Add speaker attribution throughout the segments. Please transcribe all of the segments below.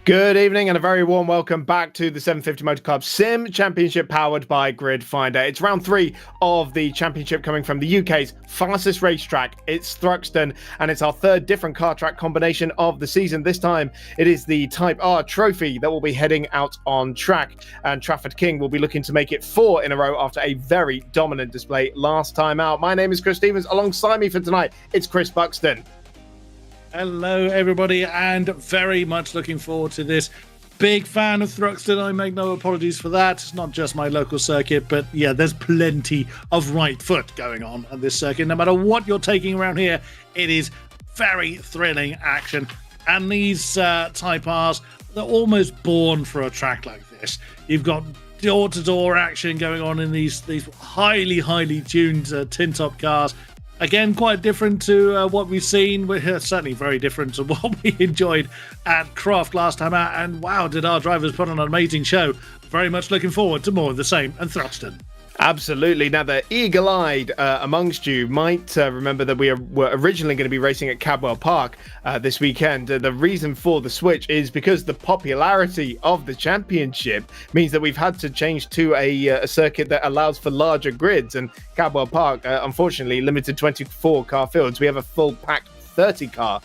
Speaker 1: Good evening and a very warm welcome back to the 750 Motor Club Sim Championship powered by Grid Finder. It's round 3 of the championship coming from the UK's fastest racetrack. It's Thruxton, and it's our third different car track combination of the season. This time it is the Type R trophy that will be heading out on track, and Trafford King will be looking to make it 4 in a row after a very dominant display last time out. My name is Chris Stevens. Alongside me for tonight, it's Chris Buxton.
Speaker 2: Hello, everybody, and very much looking forward to this. Big fan of Thruxton. I make no apologies for that. It's not just my local circuit, but yeah, there's plenty of right foot going on this circuit. No matter what you're taking around here, it is very thrilling action. And these Type Rs, they're almost born for a track like this. You've got door-to-door action going on in these highly tuned tin-top cars. Again, quite different to what we've seen. We're certainly very different to what we enjoyed at Croft last time out. And wow, did our drivers put on an amazing show. Very much looking forward to more of the same and Thruxton.
Speaker 1: Absolutely. Now, the eagle-eyed amongst you might remember that we were originally going to be racing at Cadwell Park this weekend. The reason for the switch is because the popularity of the championship means that we've had to change to a circuit that allows for larger grids. And Cadwell Park, unfortunately, limited 24 car fields. We have a full packed 30 car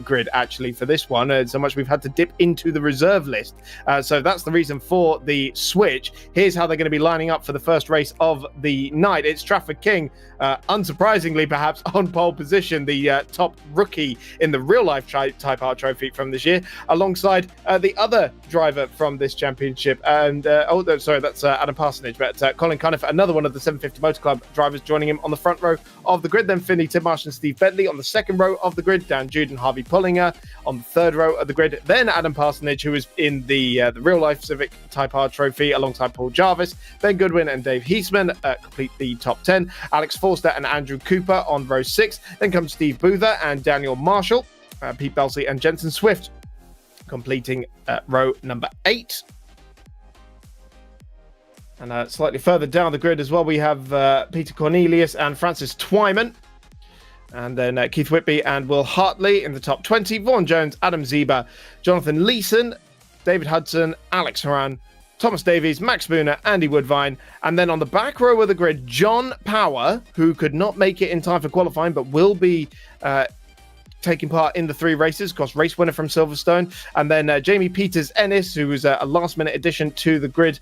Speaker 1: grid actually for this one, so much we've had to dip into the reserve list, so that's the reason for the switch. Here's how they're going to be lining up for the first race of the night. It's Trafford King, unsurprisingly perhaps, on pole position, the top rookie in the real life Type R trophy from this year, alongside the other driver from this championship, and that's Adam Parsonage, but Colin Cuniff, another one of the 750 Motor Club drivers, joining him on the front row of the grid. Then Finley Tidmarsh and Steve Bentley on the second row of the grid, Dan Jude and Harvey Pullinger on the third row of the grid. Then Adam Parsonage, who is in the real-life Civic Type R trophy alongside Paul Jarvis. Ben Goodwin and Dave Heisman complete the top 10. Alex Forster and Andrew Cooper on row 6. Then comes Steve Boother and Daniel Marshall. Pete Belsley and Jensen Swift completing row number 8. And slightly further down the grid as well, we have Peter Cornelius and Francis Twyman. And then Keith Whitby and Will Hartley in the top 20. Vaughan Jones, Adam Zieber, Jonathan Leeson, David Hudson, Alex Horan, Thomas Davies, Max Spooner, Andy Woodvine. And then on the back row of the grid, John Power, who could not make it in time for qualifying, but will be taking part in the 3 races, of course, race winner from Silverstone. And then Jamie Peters-Ennis, who was a last-minute addition to the grid,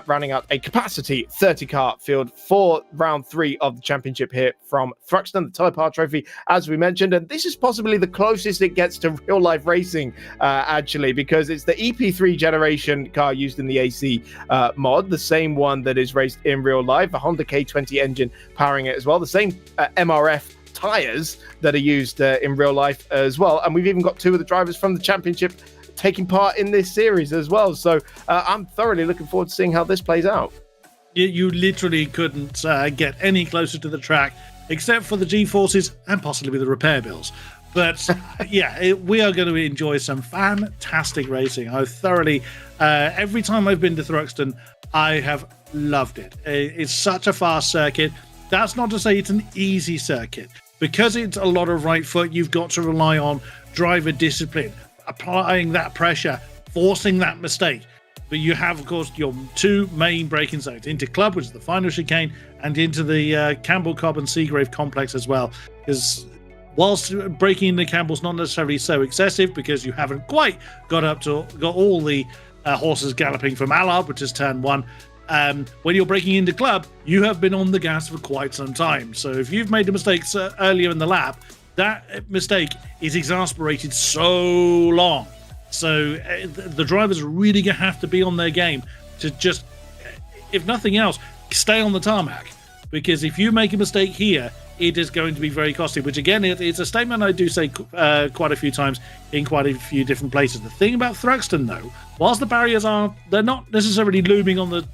Speaker 1: rounding out a capacity 30-car field for round 3 of the championship here from Thruxton, the Type R trophy, as we mentioned. And this is possibly the closest it gets to real-life racing, actually, because it's the EP3 generation car used in the AC mod, the same one that is raced in real life, a Honda K20 engine powering it as well, the same MRF tires that are used in real life as well. And we've even got 2 of the drivers from the championship taking part in this series as well. So I'm thoroughly looking forward to seeing how this plays out.
Speaker 2: You literally couldn't get any closer to the track, except for the G-forces and possibly the repair bills. But yeah, we are going to enjoy some fantastic racing. I've thoroughly, every time I've been to Thruxton, I have loved it. It's such a fast circuit. That's not to say it's an easy circuit. Because it's a lot of right foot, you've got to rely on driver discipline, applying that pressure, forcing that mistake. But you have, of course, your 2 main braking zones, into Club, which is the final chicane, and into the Campbell Cobb and Seagrave complex as well. Because whilst braking into Campbell's not necessarily so excessive, because you haven't quite got all the horses galloping from Allard, which is turn 1, when you're breaking into Club, you have been on the gas for quite some time. So if you've made a mistake earlier in the lap, that mistake is exasperated so long. So the drivers are really going to have to be on their game to just, if nothing else, stay on the tarmac. Because if you make a mistake here, it is going to be very costly, which again, it's a statement I do say quite a few times in quite a few different places. The thing about Thruxton, though, whilst the barriers they're not necessarily looming on the,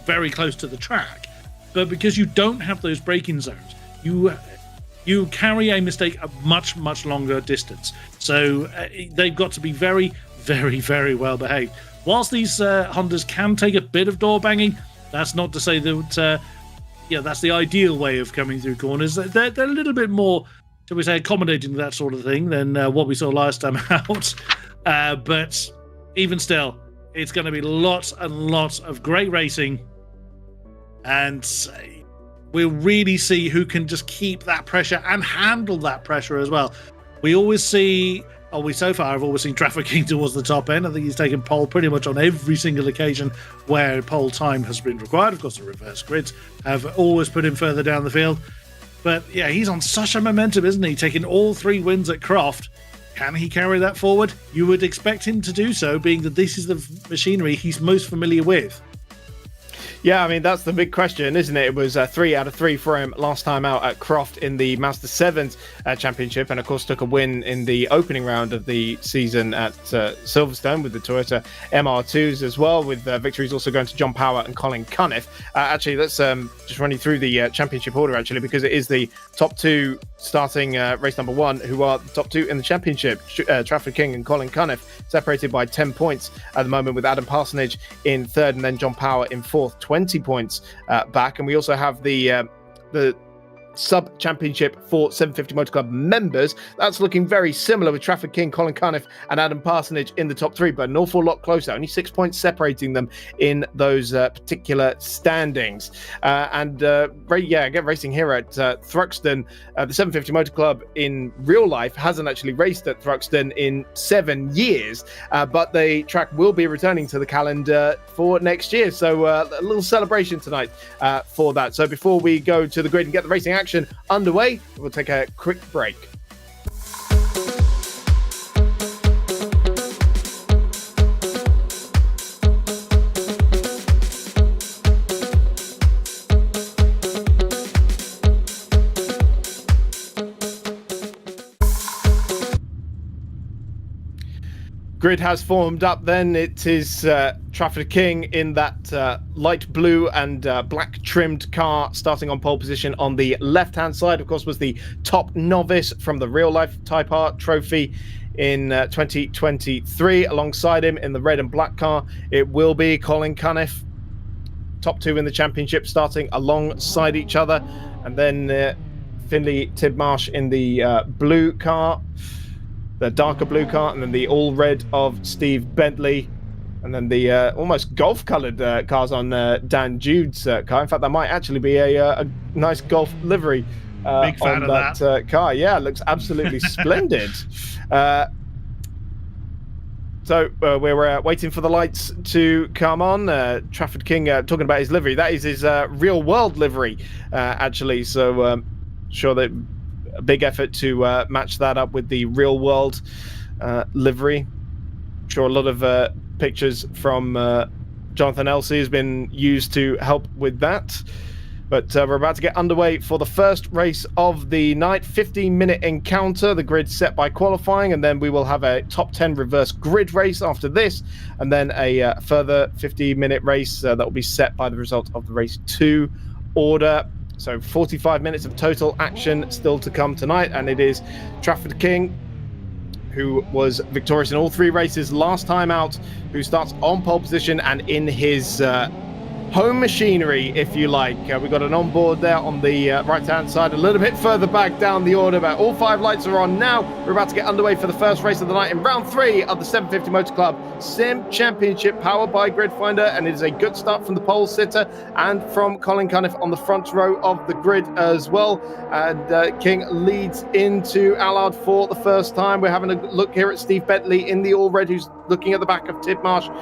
Speaker 2: very close to the track, but because you don't have those braking zones, you carry a mistake a much longer distance. So they've got to be very, very, very well behaved. Whilst these Hondas can take a bit of door banging, that's not to say that that's the ideal way of coming through corners. They're a little bit more, shall we say, accommodating to that sort of thing than what we saw last time out. But even still, it's going to be lots and lots of great racing, and we'll really see who can just keep that pressure and handle that pressure as well. We always see, so far I've always seen Traffic King towards the top end. I think he's taken pole pretty much on every single occasion where pole time has been required. Of course, the reverse grids have always put him further down the field. But yeah, he's on such a momentum, isn't he? Taking all 3 wins at Croft. Can he carry that forward? You would expect him to do so, being that this is the machinery he's most familiar with.
Speaker 1: Yeah, I mean, that's the big question, isn't it? It was 3 out of 3 for him last time out at Croft in the Master 7s Championship, and of course took a win in the opening round of the season at Silverstone with the Toyota MR2s as well, with victories also going to John Power and Colin Cunniff. Actually, let's just run you through the championship order, actually, because it is the top 2 starting race number 1 who are the top 2 in the championship. Trafford King and Colin Cunniff separated by 10 points at the moment, with Adam Parsonage in 3rd and then John Power in 4th, 20 points back. And we also have the sub championship for 750 Motor Club members. That's looking very similar, with Trafford King, Colin Cunniff and Adam Parsonage in the top 3, but an awful lot closer, only 6 points separating them in those particular standings. Get racing here at Thruxton. The 750 Motor Club in real life hasn't actually raced at Thruxton in 7 years, but the track will be returning to the calendar for next year, so a little celebration tonight for that. So before we go to the grid and get the racing action underway, we'll take a quick break. Grid has formed up then. It is Trafford King in that light blue and black trimmed car, starting on pole position on the left-hand side. Of course, was the top novice from the Real Life Type Art Trophy in 2023. Alongside him in the red and black car, it will be Colin Cunniff. Top 2 in the championship, starting alongside each other. And then Finley Tidmarsh in the blue car, the darker blue car, and then the all red of Steve Bentley, and then the almost golf coloured cars on Dan Jude's car. In fact, that might actually be a nice golf livery
Speaker 2: Big fan
Speaker 1: on
Speaker 2: of
Speaker 1: that car. Yeah, it looks absolutely splendid. So we're waiting for the lights to come on. Trafford King talking about his livery. That is his real world livery, actually. So sure that a big effort to match that up with the real world livery. I'm sure a lot of pictures from Jonathan Elsey has been used to help with that. But we're about to get underway for the first race of the night. 15-minute encounter. The grid set by qualifying, and then we will have a top 10 reverse grid race after this, and then a further 15-minute race that will be set by the result of the race 2 order. So 45 minutes of total action still to come tonight, and it is Trafford King, who was victorious in all 3 races last time out, who starts on pole position and in his home machinery, if you like. We've got an onboard there on the right-hand side, a little bit further back down the order, but all 5 lights are on now. We're about to get underway for the first race of the night in round 3 of the 750 Motor Club Sim Championship, powered by Gridfinder, and it is a good start from the pole sitter and from Colin Cunniff on the front row of the grid as well. And King leads into Allard for the first time. We're having a look here at Steve Bentley in the all red, who's looking at the back of Tidmarsh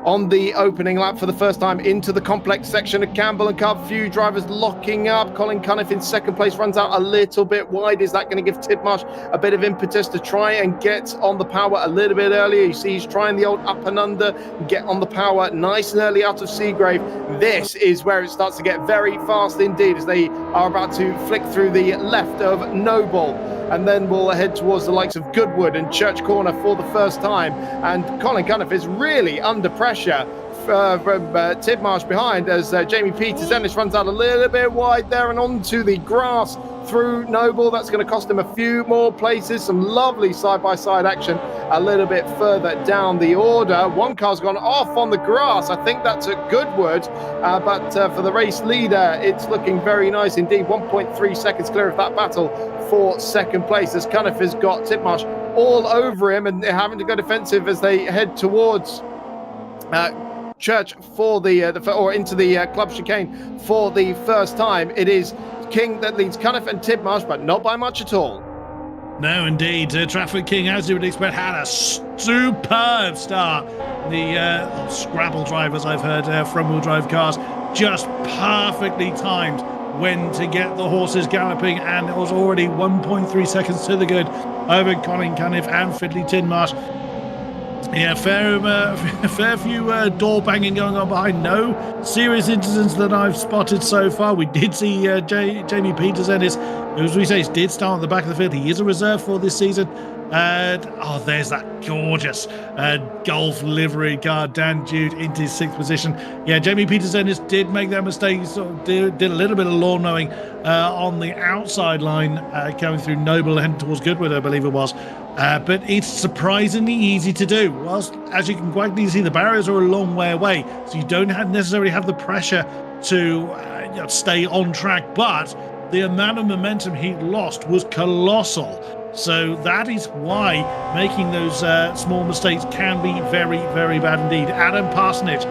Speaker 1: on the opening lap for the first time into the complex section of Campbell and Cub. Few drivers locking up. Colin Cunniff in second place runs out a little bit wide. Is that going to give Tidmarsh a bit of impetus to try and get on the power a little bit earlier? You see he's trying the old up and under, get on the power nice and early out of Seagrave. This is where it starts to get very fast indeed, as they are about to flick through the left of Noble. And then we'll head towards the likes of Goodwood and Church Corner for the first time. And Colin Cunniff is really under pressure from Tidmarsh behind, as Jamie Peters Ennis runs out a little bit wide there and onto the grass through Noble. That's going to cost him a few more places. Some lovely side-by-side action a little bit further down the order. One car's gone off on the grass. I think that's at Goodwood, but for the race leader, it's looking very nice indeed. 1.3 seconds clear of that battle for second place, as Cunniff has got Tidmarsh all over him and having to go defensive as they head towards Church for or into the club chicane for the first time. It is King that leads Cunniff and Tidmarsh, but not by much at all.
Speaker 2: No, indeed. Trafford King, as you would expect, had a superb start. The Scrabble drivers I've heard front-wheel drive cars just perfectly timed when to get the horses galloping, and it was already 1.3 seconds to the good over Colin Cunniff and Fiddly Tidmarsh. Yeah, fair few door banging going on behind. No serious incidents that I've spotted so far. We did see Jamie Peters-Ennis, who, as we say, did start at the back of the field. He is a reserve for this season. There's that gorgeous Golf livery car, Dan Jude, into his 6th position. Yeah, Jamie Peters-Ennis did make that mistake. He sort of did a little bit of lawn mowing on the outside line, going through Noble and towards Goodwood, I believe it was. But it's surprisingly easy to do. Whilst, as you can quite easily see, the barriers are a long way away, so you don't necessarily have the pressure to stay on track. But the amount of momentum he lost was colossal. So that is why making those small mistakes can be very, very bad indeed. Adam Parsonage,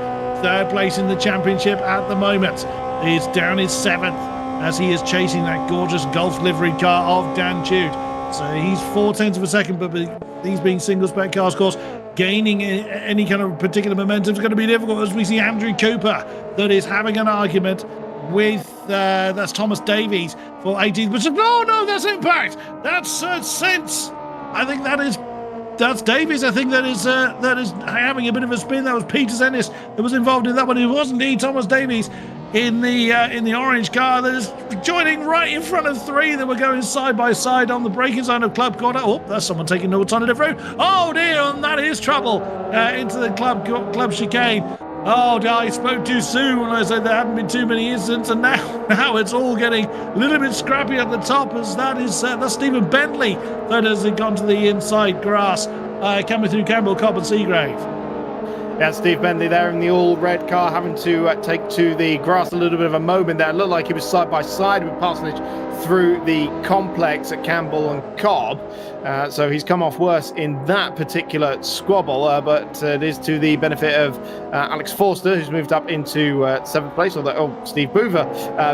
Speaker 2: 3rd place in the championship at the moment, is down his 7th as he is chasing that gorgeous Golf livery car of Dan Jude. So he's 0.4 of a second, but these being single spec cars, of course, gaining any kind of particular momentum is going to be difficult, as we see Andrew Cooper that is having an argument with that's Thomas Davies for 18th. But no, that's Impact. That's Sense. I think that's Davies. I think that is having a bit of a spin. That was Peters-Ennis that was involved in that one. It was indeed Thomas Davies in the orange car that is joining right in front of 3 that were going side by side on the braking zone of Club Corner. Oh, that's someone taking an alternative route. Oh dear, and that is trouble into the club chicane. Oh, I spoke too soon when I said there hadn't been too many incidents, and now it's all getting a little bit scrappy at the top, as that's Stephen Bentley that has gone to the inside grass, coming through Campbell, Cobb and Seagrave.
Speaker 1: Yeah, Steve Bentley there in the all-red car, having to take to the grass. A little bit of a moment there. It looked like he was side by side with Parsonage through the complex at Campbell and Cobb. So he's come off worse in that particular squabble, but it is to the benefit of Alex Forster, who's moved up into 7th place, although Steve Boover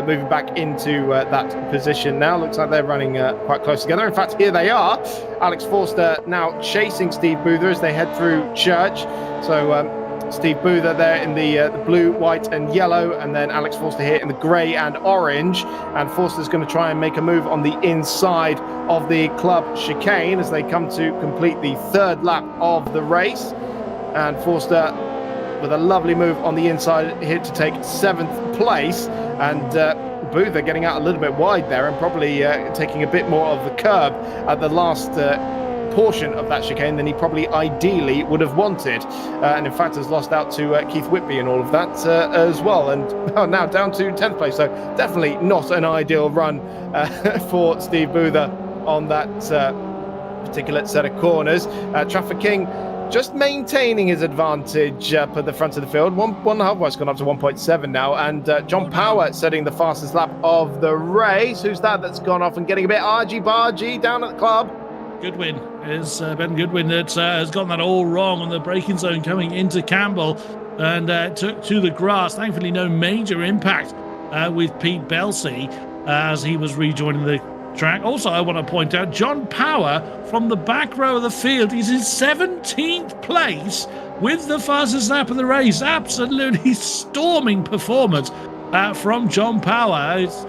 Speaker 1: moving back into that position now. Looks like they're running quite close together. In fact, here they are. Alex Forster now chasing Steve Boover as they head through Church. So Steve Boover there in the blue, white and yellow, and then Alex Forster here in the grey and orange. And Forster's going to try and make a move on the inside of the club chicane as they come to complete the 3rd lap of the race. And Forster with a lovely move on the inside here to take 7th place. And Boover getting out a little bit wide there and probably taking a bit more of the curb at the last portion of that chicane than he probably ideally would have wanted, and in fact has lost out to Keith Whitby and all of that as well, and now down to 10th place. So definitely not an ideal run for Steve Boover on that particular set of corners. Trafford King just maintaining his advantage up at the front of the field. 1.5, it's gone up to 1.7 now, and John Power setting the fastest lap of the race. Who's that's gone off and getting a bit argy-bargy down at the club?
Speaker 2: Goodwin is Ben Goodwin that has gotten that all wrong on the braking zone coming into Campbell and took to the grass. Thankfully, no major impact with Pete Belsey as he was rejoining the track. Also, I want to point out John Power from the back row of the field. He's in 17th place with the fastest lap of the race. Absolutely storming performance from John Power. It's,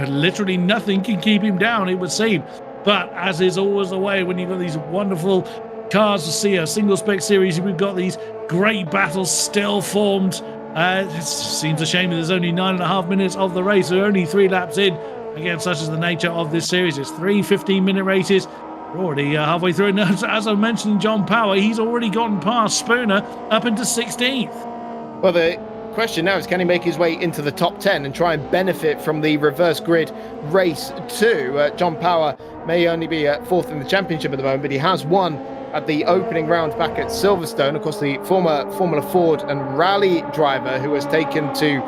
Speaker 2: literally nothing can keep him down, it would seem. But as is always the way when you've got these wonderful cars to see, a single spec series, we've got these great battles still formed. It seems a shame that there's only 9.5 minutes of the race. We're only 3 laps in. Again, such is the nature of this series. It's 3 15-minute races. We're already halfway through it. As I mentioned, John Power, he's already gotten past Spooner up into 16th.
Speaker 1: Well, the question now is, can he make his way into the top 10 and try and benefit from the reverse grid race 2? John Power may only be 4th in the championship at the moment, but he has won at the opening round back at Silverstone. Of course, the former Formula Ford and Rally driver who has taken to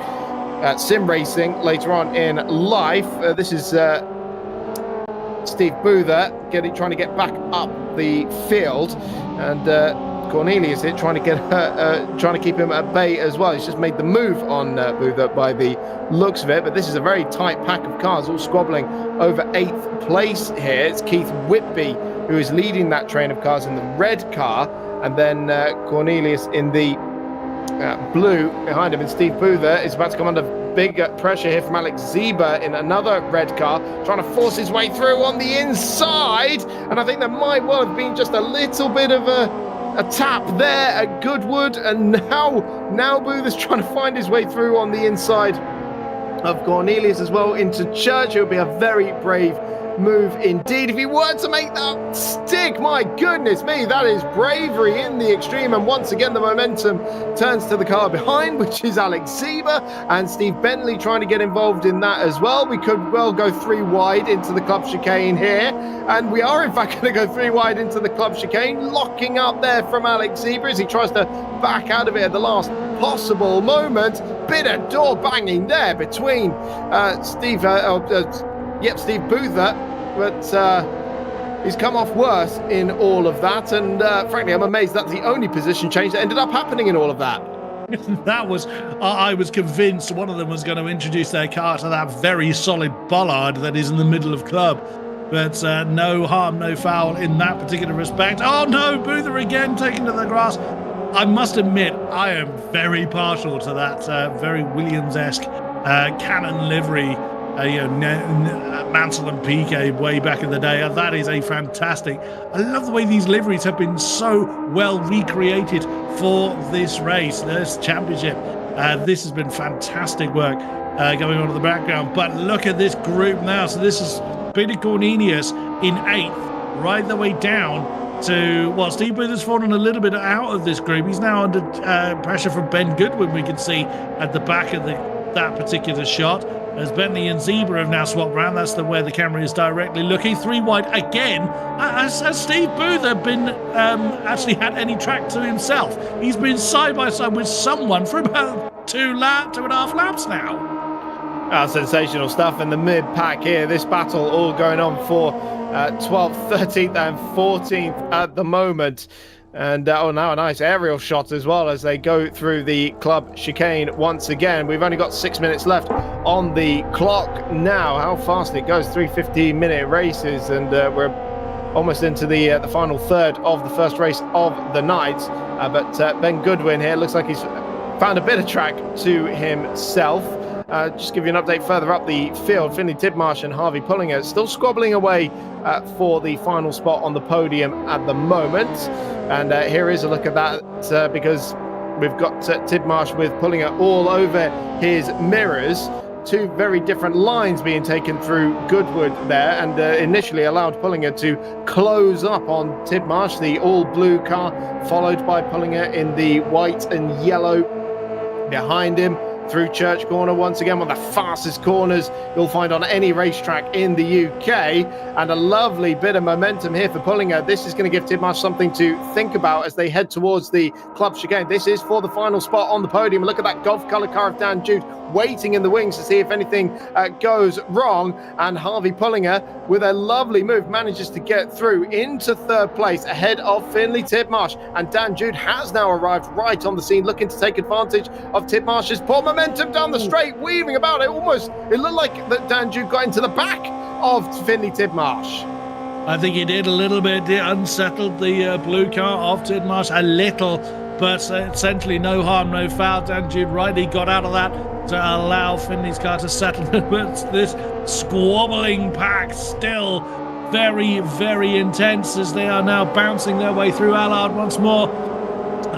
Speaker 1: sim racing later on in life. This is Steve Boother trying to get back up the field, and Cornelius here trying to keep him at bay as well. He's just made the move on Boother by the looks of it, but this is a very tight pack of cars, all squabbling over 8th place here. It's Keith Whitby who is leading that train of cars in the red car, and then Cornelius in the blue behind him, and Steve Boother is about to come under big pressure here from Alex Zieber in another red car, trying to force his way through on the inside, and I think there might well have been just a little bit of a tap there at Goodwood, and now Boother's trying to find his way through on the inside of Cornelius as well into Church. It would be a very brave move indeed if he were to make that stick. My goodness me, that is bravery in the extreme, and once again the momentum turns to the car behind, which is Alex Zieber, and Steve Bentley trying to get involved in that as well. We could well go 3 wide into the club chicane here, and we are in fact going to go 3 wide into the club chicane, locking up there from Alex Zieber as he tries to back out of it at the last possible moment. Bit of door banging there between Steve Boother, but he's come off worse in all of that, and frankly I'm amazed that's the only position change that ended up happening in all of that.
Speaker 2: That was, I was convinced one of them was going to introduce their car to that very solid bollard that is in the middle of club, but no harm, no foul in that particular respect. Oh no, Boother again taken to the grass. I must admit, I am very partial to that very Williams-esque cannon livery, Mansell and Piquet way back in the day. That is a fantastic. I love the way these liveries have been so well recreated for this race, this championship. This has been fantastic work going on in the background. But look at this group now. So this is Peter Cornelius in 8th, right the way down to, well, Steve Boother's fallen a little bit out of this group. He's now under pressure from Ben Goodwin, we can see at the back of that particular shot, as Bentley and Zieber have now swapped around. That's where the camera is directly looking. 3 wide again. Has Steve Boother been actually had any track to himself? He's been side by side with someone for about 2.5 laps now.
Speaker 1: Sensational stuff in the mid-pack here. This battle all going on for 12th, 13th and 14th at the moment. And now a nice aerial shot as well as they go through the club chicane once again. We've only got 6 minutes left on the clock now. How fast it goes, 3 15-minute races, and we're almost into the final third of the first race of the night. But Ben Goodwin here looks like he's found a bit of track to himself. Just give you an update further up the field. Finley Tidmarsh and Harvey Pullinger still squabbling away for the final spot on the podium at the moment. And here is a look at that because we've got Tidmarsh with Pullinger all over his mirrors. 2 very different lines being taken through Goodwood there, and initially allowed Pullinger to close up on Tidmarsh, the all blue car, followed by Pullinger in the white and yellow behind him. Through Church Corner once again, one of the fastest corners you'll find on any racetrack in the UK, and a lovely bit of momentum here for Pullinger. This is going to give Tidmarsh something to think about as they head towards the club chicane. This is for the final spot on the podium. Look at that golf colour car of Dan Jude waiting in the wings to see if anything goes wrong, and Harvey Pullinger with a lovely move manages to get through into 3rd place ahead of Finley Tidmarsh, and Dan Jude has now arrived right on the scene looking to take advantage of Tidmarsh's poor momentum down the straight, weaving about it. It looked like that Dan Jude got into the back of Finley Tidmarsh.
Speaker 2: I think he did a little bit. It unsettled the blue car of Tidmarsh a little, but essentially no harm, no foul. Dan Jude rightly got out of that to allow Finley's car to settle. But this squabbling pack still very, very intense as they are now bouncing their way through Allard once more.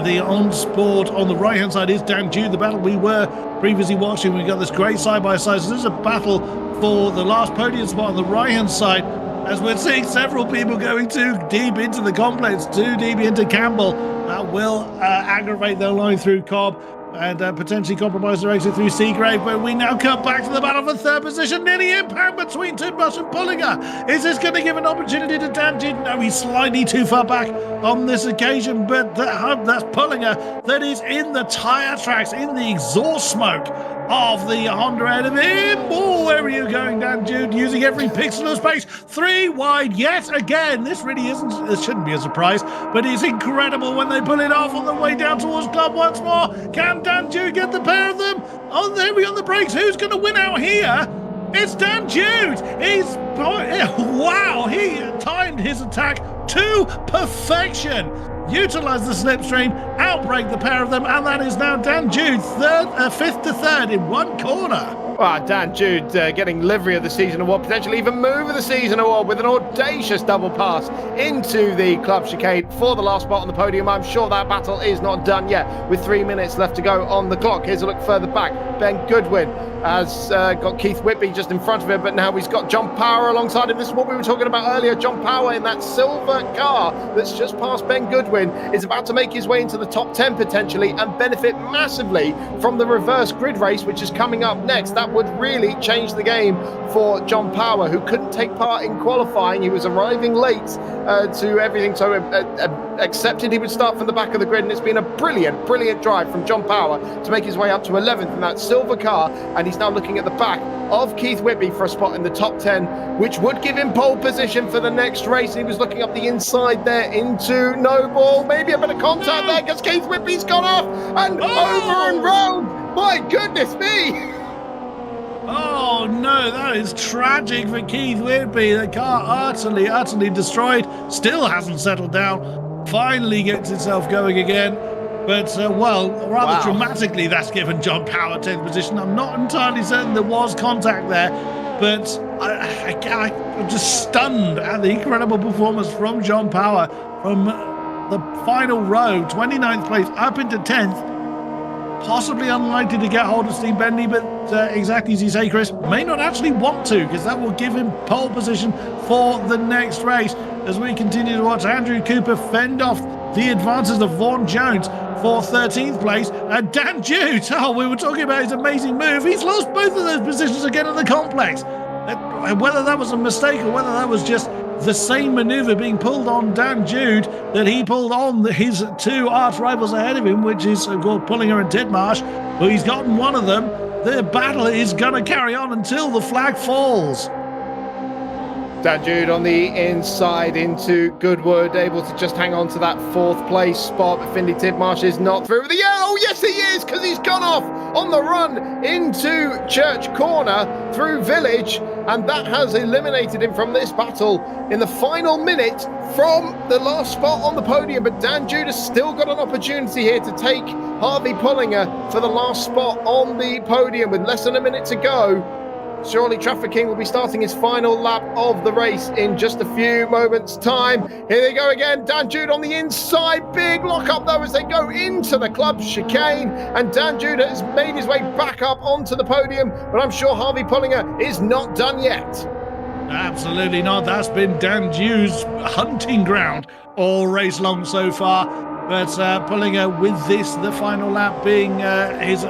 Speaker 2: The on-sport on the right-hand side is Dan Jude, the battle we were previously watching. We've got this great side-by-side. So this is a battle for the last podium spot on the right-hand side, as we're seeing several people going too deep into the complex, too deep into Campbell. That will aggravate their line through Cobb. and potentially compromise the exit through Seagrave, but we now come back to the battle for third position. Nearly impact between Tidmarsh and Pullinger. Is this going to give an opportunity to Dan Jude? No, he's slightly too far back on this occasion, but that's Pullinger that is in the tyre tracks, in the exhaust smoke of the Honda ahead of him. Oh, where are you going, Dan Jude? Using every pixel of space. 3 wide yet again. This shouldn't be a surprise, but it's incredible when they pull it off on the way down towards Club once more. Can Dan Jude get the pair of them? Oh, there we on the brakes. Who's going to win out here? It's Dan Jude. Wow, he timed his attack to perfection. Utilise the slipstream, outbrake the pair of them, and that is now Dan Jude, fifth to third in one corner.
Speaker 1: Well, Dan Jude getting livery of the season award, potentially even move of the season award with an audacious double pass into the club chicane for the last spot on the podium. I'm sure that battle is not done yet with 3 minutes left to go on the clock. Here's a look further back. Ben Goodwin has got Keith Whitby just in front of him, but now he's got John Power alongside him. This is what we were talking about earlier. John Power in that silver car that's just past Ben Goodwin is about to make his way into the top 10 potentially and benefit massively from the reverse grid race, which is coming up next. That would really change the game for John Power, who couldn't take part in qualifying. He was arriving late to everything, so accepted he would start from the back of the grid, and it's been a brilliant drive from John Power to make his way up to 11th in that silver car, and he's now looking at the back of Keith Whitby for a spot in the top 10, which would give him pole position for the next race. He was looking up the inside there into Noble, maybe a bit of contact there because Keith Whitby's gone off and over and round. My goodness me!
Speaker 2: Oh no, that is tragic for Keith Whitby. The car utterly destroyed. Still hasn't settled down. Finally gets itself going again. But, rather dramatically, that's given John Power 10th position. I'm not entirely certain there was contact there, but I'm just stunned at the incredible performance from John Power from the final row, 29th place, up into 10th. Possibly unlikely to get hold of Steve Bentley, but exactly as you say, Chris, may not actually want to, because that will give him pole position for the next race. As we continue to watch Andrew Cooper fend off the advances of Vaughan Jones for 13th place, and Dan Jude, we were talking about his amazing move. He's lost both of those positions again in the complex. Whether that was a mistake or whether that was just the same manoeuvre being pulled on Dan Jude that he pulled on his two arch rivals ahead of him, which is called Pullinger and Tidmarsh. Well, he's gotten one of them. The battle is going to carry on until the flag falls.
Speaker 1: Dan Jude on the inside into Goodwood, able to just hang on to that 4th place spot, but Finley Tidmarsh is not through with the yes he is, because he's gone off on the run into Church Corner through Village, and that has eliminated him from this battle in the final minute from the last spot on the podium. But Dan Jude has still got an opportunity here to take Harvey Pullinger for the last spot on the podium with less than a minute to go. Surely Traffic King will be starting his final lap of the race in just a few moments' time. Here they go again. Dan Jude on the inside. Big lock up though as they go into the club chicane. And Dan Jude has made his way back up onto the podium. But I'm sure Harvey Pullinger is not done yet.
Speaker 3: Absolutely not. That's been Dan Jude's hunting ground all race long so far. But Pullinger with this, the final lap being his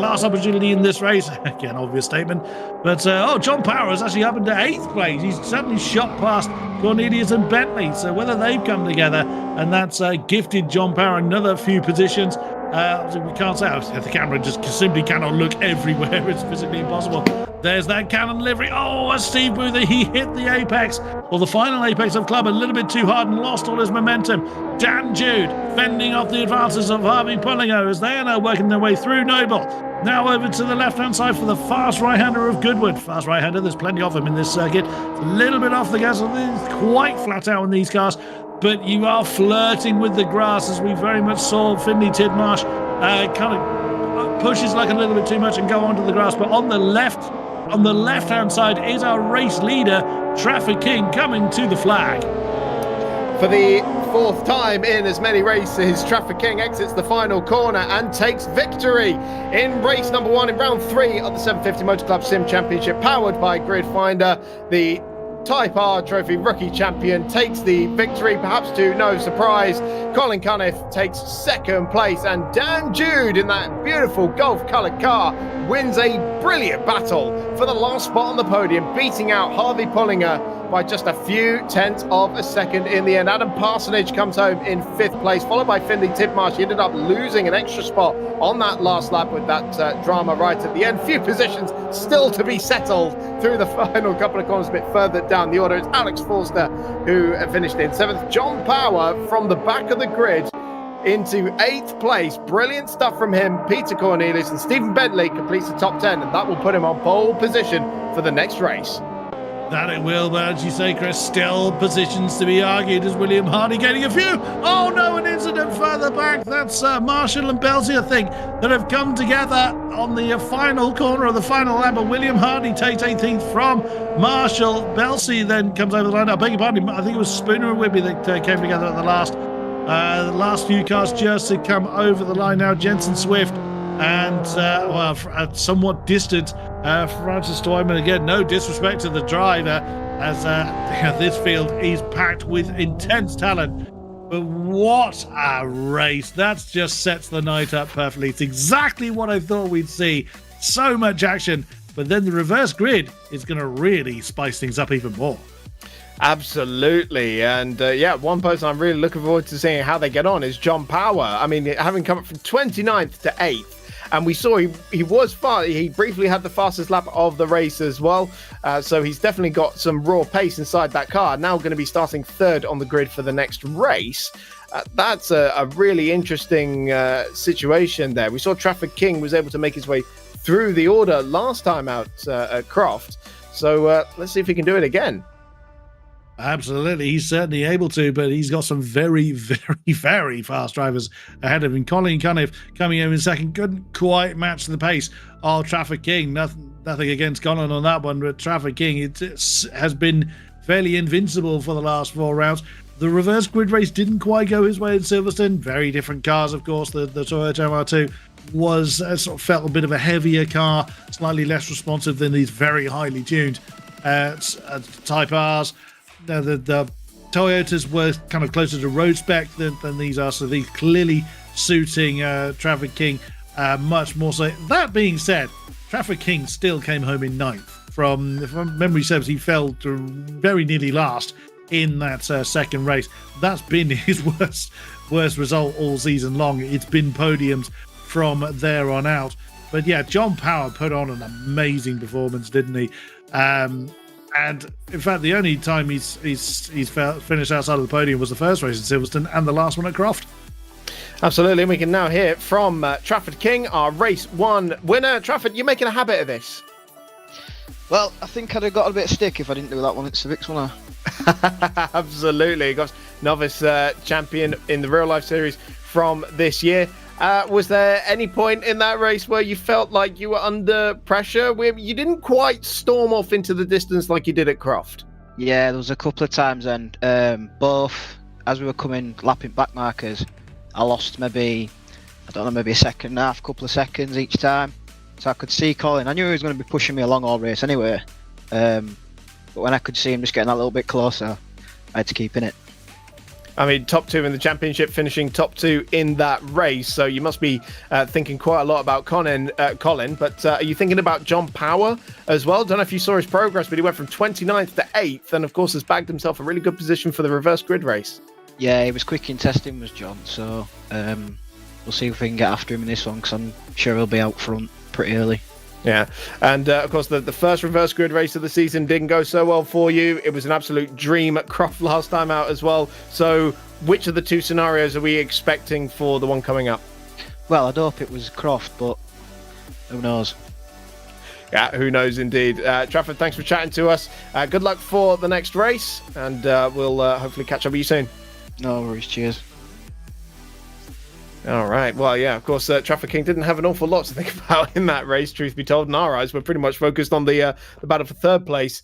Speaker 3: last opportunity in this race. Again, obvious statement. But John Power is actually up into 8th place. He's certainly shot past Cornelius and Bentley. So whether they've come together, and that's gifted John Power another few positions. We can't say. The camera just simply cannot look everywhere. It's physically impossible. There's that cannon livery. As Steve Boothby, he hit the apex, or the final apex of club, a little bit too hard and lost all his momentum. Dan Jude fending off the advances of Harvey Pullinger as they are now working their way through Noble. Now over to the left-hand side for the fast right-hander of Goodwood. Fast right-hander, there's plenty of them in this circuit. A little bit off the gas, quite flat out in these cars. But you are flirting with the grass, as we very much saw Finley Tidmarsh kind of pushes like a little bit too much and go onto the grass. But on the left-hand side is our race leader, Traffic King, coming to the flag.
Speaker 1: For the 4th time in as many races, Traffic King exits the final corner and takes victory in race number 1 in round 3 of the 750 Motor Club Sim Championship, powered by Grid Finder. The Type R Trophy rookie champion, takes the victory, perhaps to no surprise. Colin Cunniff takes second place, and Dan Jude in that beautiful golf-coloured car wins a brilliant battle for the last spot on the podium, beating out Harvey Pullinger by just a few tenths of a second in the end. Adam Parsonage comes home in 5th place, followed by Finley Tidmarsh. He ended up losing an extra spot on that last lap with that drama right at the end. Few positions still to be settled through the final couple of corners a bit further down the order. It's Alex Forster who finished in 7th. John Power from the back of the grid into 8th place. Brilliant stuff from him. Peter Cornelius and Stephen Bentley completes the top 10, and that will put him on pole position for the next race.
Speaker 3: That it will, but as you say, Chris, still positions to be argued as William Hardy getting a few. Oh no, an incident further back. That's Marshall and Belsey, I think, that have come together on the final corner of the final lap. But William Hardy takes 18th from Marshall. Belsey then comes over the line. I beg your pardon, I think it was Spooner and Whitby that came together at the last. The last few cars just to come over the line now. Jensen Swift and somewhat distant Francis Twyman. Again, no disrespect to the driver, as this field is packed with intense talent. But what a race. That just sets the night up perfectly. It's exactly what I thought we'd see. So much action. But then the reverse grid is going to really spice things up even more.
Speaker 1: Absolutely. And one person I'm really looking forward to seeing how they get on is John Power. I mean, having come up from 29th to 8th, and we saw he was far. He briefly had the fastest lap of the race as well. So he's definitely got some raw pace inside that car. Now going to be starting 3rd on the grid for the next race. That's a really interesting situation there. We saw Trafford King was able to make his way through the order last time out at Croft. So let's see if he can do it again.
Speaker 3: Absolutely, he's certainly able to, but he's got some very, very, very fast drivers ahead of him. Colin Cunniff coming in second, couldn't quite match the pace of Trafford King. Nothing against Colin on that one, but Trafford King it has been fairly invincible for the last 4 rounds. The reverse grid race didn't quite go his way in Silverstone. Very different cars, of course. The Toyota MR2 was sort of felt a bit of a heavier car, slightly less responsive than these very highly tuned Type R's. The Toyotas were kind of closer to road spec than these are, so these clearly suiting Trafford King much more so. That being said, Trafford King still came home in 9th. From memory serves, he fell to very nearly last in that second race. That's been his worst result all season long. It's been podiums from there on out. But yeah, John Power put on an amazing performance, didn't he? And in fact, the only time he's finished outside of the podium was the first race in Silverstone and the last one at Croft.
Speaker 1: Absolutely, and we can now hear from Trafford King, our race 1 winner. Trafford, you're making a habit of this.
Speaker 4: Well, I think I'd have got a bit of stick if I didn't do that one at Civics, wouldn't I?
Speaker 1: Absolutely, gosh, novice champion in the real life series from this year. Was there any point in that race where you felt like you were under pressure, where you didn't quite storm off into the distance like you did at Croft?
Speaker 4: Yeah, there was a couple of times, and both as we were coming lapping back markers, I lost maybe a second and a half, couple of seconds each time. So I could see Colin. I knew he was going to be pushing me along all race anyway. But when I could see him just getting that little bit closer, I had to keep in it.
Speaker 1: I mean, top 2 in the championship, finishing top 2 in that race. So you must be thinking quite a lot about Colin. But are you thinking about John Power as well? Don't know if you saw his progress, but he went from 29th to 8th, and of course has bagged himself a really good position for the reverse grid race.
Speaker 4: Yeah, he was quick in testing, was John. So we'll see if we can get after him in this one, because I'm sure he'll be out front pretty early.
Speaker 1: Yeah, and of course the first reverse grid race of the season didn't go so well for you. It was an absolute dream at Croft last time out as well. So which of the 2 scenarios are we expecting for the one coming up?
Speaker 4: Well, I'd hope it was Croft, but who knows?
Speaker 1: Yeah, who knows indeed. Trafford, thanks for chatting to us. Good luck for the next race, and we'll hopefully catch up with you soon.
Speaker 4: No worries, cheers.
Speaker 1: All right. Well, yeah, of course, Trafford King didn't have an awful lot to think about in that race, truth be told. In our eyes, we're pretty much focused on the battle for 3rd place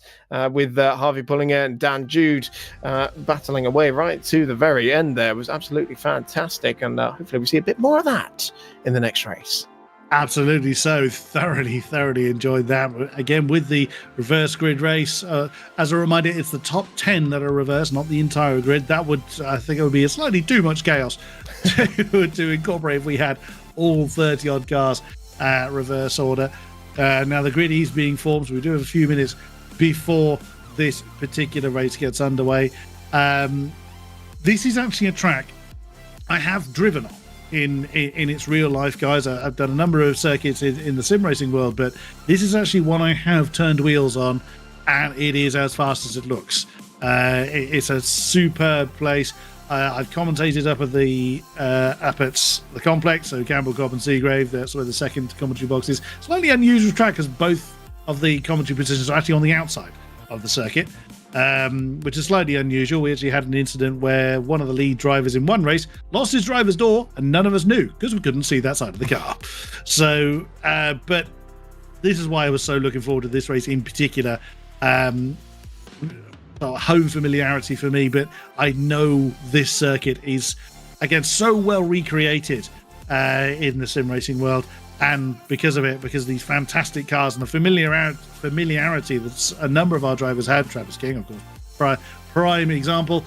Speaker 1: with Harvey Pullinger and Dan Jude battling away right to the very end there. It was absolutely fantastic, and hopefully we see a bit more of that in the next race.
Speaker 2: Absolutely so. Thoroughly enjoyed that. Again, with the reverse grid race. As a reminder, it's the top 10 that are reversed, not the entire grid. That would, I think, it would be slightly too much chaos to incorporate if we had all 30 odd cars reverse order. Now the grid is being formed, so we do have a few minutes before this particular race gets underway. This is actually a track I have driven on in its real life, guys. I've done a number of circuits in the sim racing world, but this is actually one I have turned wheels on, and it is as fast as it looks. It's a superb place. I've commentated up at the complex, so Campbell, Cobb and Seagrave. That's where the second commentary box is. Slightly unusual track because both of the commentary positions are actually on the outside of the circuit, which is slightly unusual. We actually had an incident where one of the lead drivers in one race lost his driver's door, and none of us knew because we couldn't see that side of the car. So, but this is why I was so looking forward to this race in particular. Home familiarity for me, but I know this circuit is, again, so well recreated in the sim racing world, and because of these fantastic cars and the familiarity that a number of our drivers had, Travis King, of course, prime example.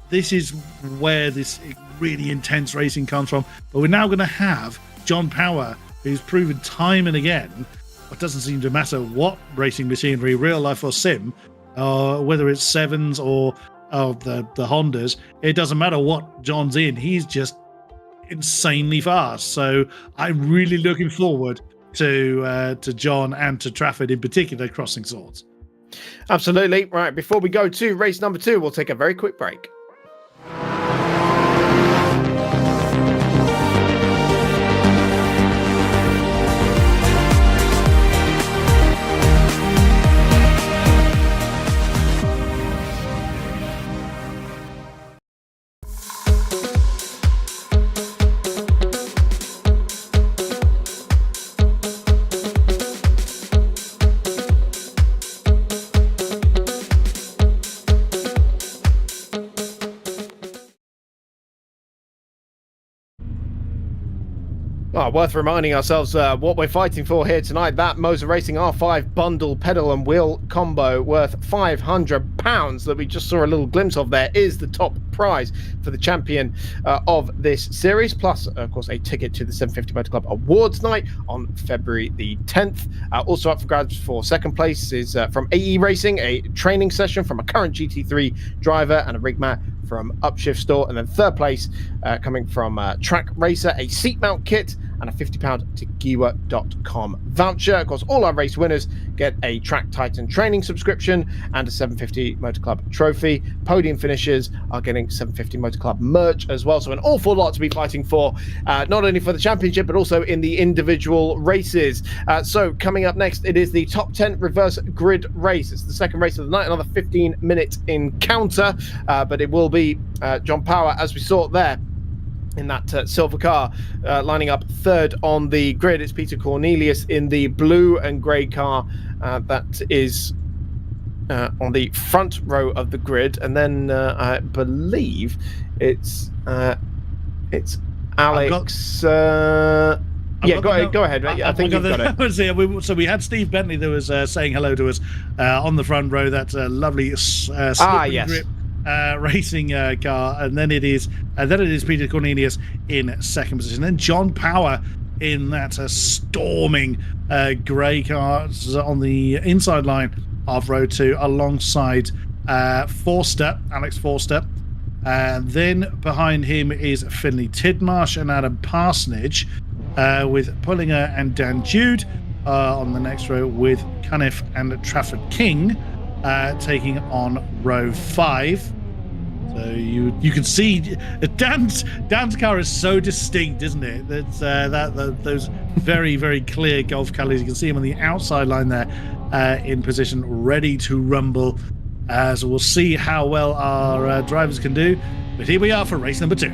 Speaker 2: This is where this really intense racing comes from. But we're now going to have John Power, who's proven time and again, it doesn't seem to matter what racing machinery, real life or sim, whether it's sevens or the Hondas, it doesn't matter what John's in. He's just insanely fast. So I'm really looking forward to John and to Trafford in particular crossing swords.
Speaker 1: Absolutely. Right, before we go to race number 2, we'll take a very quick break. Worth reminding ourselves what we're fighting for here tonight. That Moza Racing R5 bundle pedal and wheel combo worth £500 that we just saw a little glimpse of there is the top prize for the champion of this series, plus of course a ticket to the 750 Motor Club Awards night on February the 10th. Also up for grabs for second place is from AE Racing, a training session from a current GT3 driver and a rig mat from Upshift Store, and then third place coming from Track Racer, a seat mount kit and a £50 Tegiwa.com voucher. Of course, all our race winners get a Track Titan training subscription and a 750 Motor Club trophy. Podium finishers are getting 750 Motor Club merch as well. So an awful lot to be fighting for, not only for the championship, but also in the individual races. So coming up next, it is the top 10 reverse grid race. It's the second race of the night, another 15-minute encounter, but it will be John Power, as we saw there, in that silver car, lining up third on the grid. It's Peter Cornelius in the blue and grey car that is on the front row of the grid, and then I believe it's Alex. Go ahead. Mate. I think you've got it.
Speaker 2: So we had Steve Bentley that was saying hello to us on the front row. That lovely
Speaker 1: yes.
Speaker 2: grip racing car, and then it is Peter Cornelius in second position. Then John Power in that storming grey car on the inside line of row 2, alongside Alex Forster. Then behind him is Finley Tidmarsh and Adam Parsonage, with Pullinger and Dan Jude on the next row, with Cunniff and Trafford King taking on row 5. So you can see Dan's car is so distinct, isn't it? That's those very, very clear golf colours. You can see him on the outside line there, in position, ready to rumble. So we'll see how well our drivers can do. But here we are for race number 2.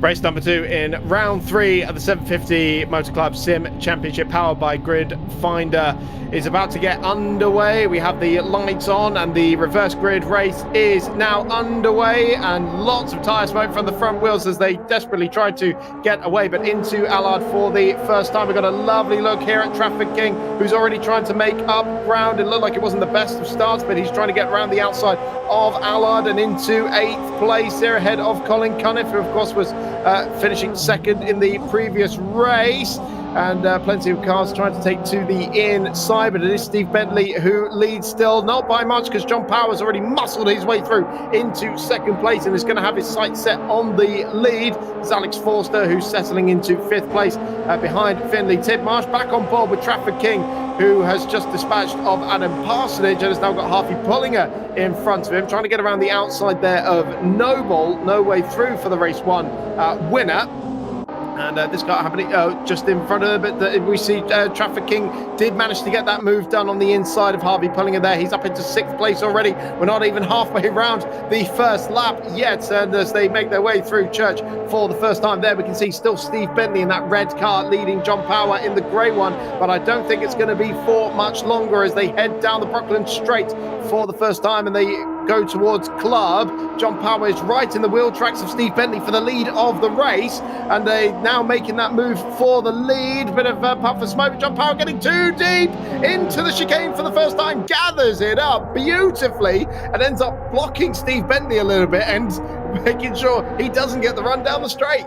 Speaker 1: Race number 2 in round 3 of the 750 Motor Club Sim Championship, powered by Grid Finder, is about to get underway. We have the lights on and the reverse grid race is now underway, and lots of tyre smoke from the front wheels as they desperately try to get away, but into Allard for the first time. We've got a lovely look here at Traffic King, who's already trying to make up ground. It looked like it wasn't the best of starts, but he's trying to get around the outside of Allard and into 8th place here ahead of Colin Cunniff, who of course was finishing 2nd in the previous race. And plenty of cars trying to take to the inside, but it is Steve Bentley who leads still, not by much, because John Power's already muscled his way through into 2nd place and is going to have his sights set on the lead. It's Alex Forster who's settling into 5th place behind Finley Tidmarsh, back on board with Traffic King, who has just dispatched of Adam Parsonage and has now got Harvey Pullinger in front of him, trying to get around the outside there of Noble. No way through for the race 1 winner. And this car happening just in front of her, but we see Traffic King did manage to get that move done on the inside of Harvey Pullinger there. He's up into 6th place already. We're not even halfway around the first lap yet, and as they make their way through Church for the first time there, we can see still Steve Bentley in that red car leading John Power in the grey one, but I don't think it's going to be for much longer as they head down the Brooklyn Straight for the first time, and they go towards Club. John Power is right in the wheel tracks of Steve Bentley for the lead of the race, and they now making that move for the lead. Bit of puff of smoke. John Power getting too deep into the chicane for the first time, gathers it up beautifully and ends up blocking Steve Bentley a little bit and making sure he doesn't get the run down the straight.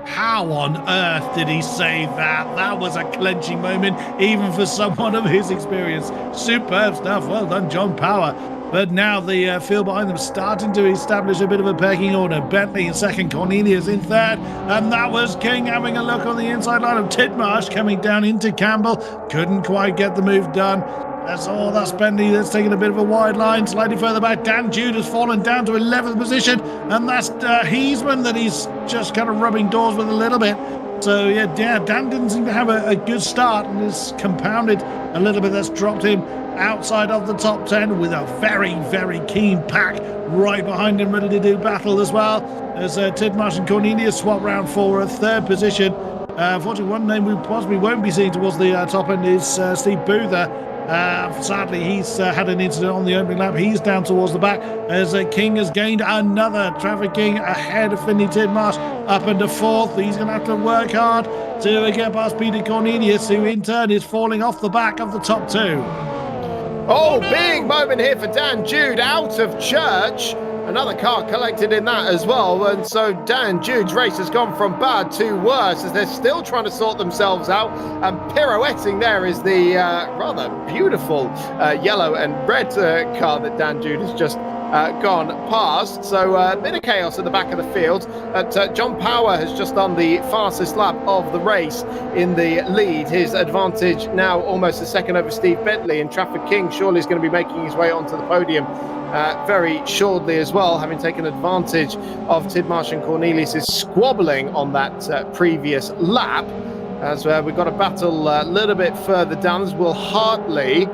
Speaker 2: How on earth did he save that? That was a clenching moment, even for someone of his experience. Superb stuff. Well done, John Power. But now the field behind them starting to establish a bit of a pecking order. Bentley in 2nd, Cornelius in 3rd, and that was King having a look on the inside line of Tidmarsh coming down into Campbell. Couldn't quite get the move done. That's Bentley that's taking a bit of a wide line. Slightly further back, Dan Jude has fallen down to 11th position, and that's Heisman that he's just kind of rubbing doors with a little bit. So yeah, Dan didn't seem to have a good start and has compounded a little bit. That's dropped him outside of the top 10 with a very, very keen pack right behind him, ready to do battle as well. As Tidmarsh and Cornelius swap round for a 3rd position. Unfortunately, one name we possibly won't be seeing towards the top end is Steve Boother. Sadly, he's had an incident on the opening lap. He's down towards the back as King has gained another. Traffic King ahead of Finley Tidmarsh up into 4th. He's going to have to work hard to get past Peter Cornelius, who in turn is falling off the back of the top 2.
Speaker 1: Oh, big moment here for Dan Jude out of Church. Another car collected in that as well, and so Dan Jude's race has gone from bad to worse as they're still trying to sort themselves out, and pirouetting there is the rather beautiful yellow and red car that Dan Jude has just gone past. So a bit of chaos at the back of the field. John Power has just done the fastest lap of the race in the lead. His advantage now almost a second over Steve Bentley, and Traffic King surely is going to be making his way onto the podium very shortly as well, having taken advantage of Tidmarsh and Cornelius' squabbling on that previous lap. As we've got a battle a little bit further down as Will Hartley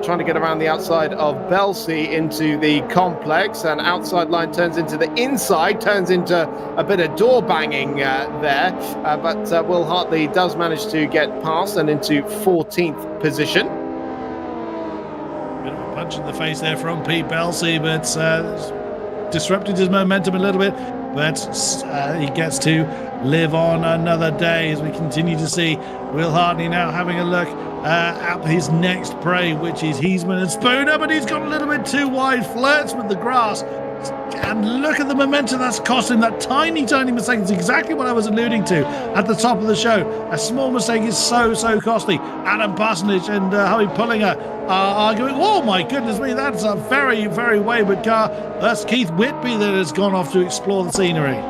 Speaker 1: trying to get around the outside of Belsey into the complex, and outside line turns into the inside, turns into a bit of door banging there, but Will Hartley does manage to get past and into 14th position.
Speaker 2: Bit of a punch in the face there from Pete Belsey, but disrupted his momentum a little bit, but he gets to live on another day as we continue to see Will Hartley now having a look at his next prey, which is Heisman and Spooner, but he's got a little bit too wide, flirts with the grass, and look at the momentum that's cost him. That tiny mistake is exactly what I was alluding to at the top of the show. A small mistake is so costly. Adam Parsonage and Harvey Pullinger are arguing. Oh my goodness me, that's a very, very wayward car. That's Keith Whitby that has gone off to explore the scenery.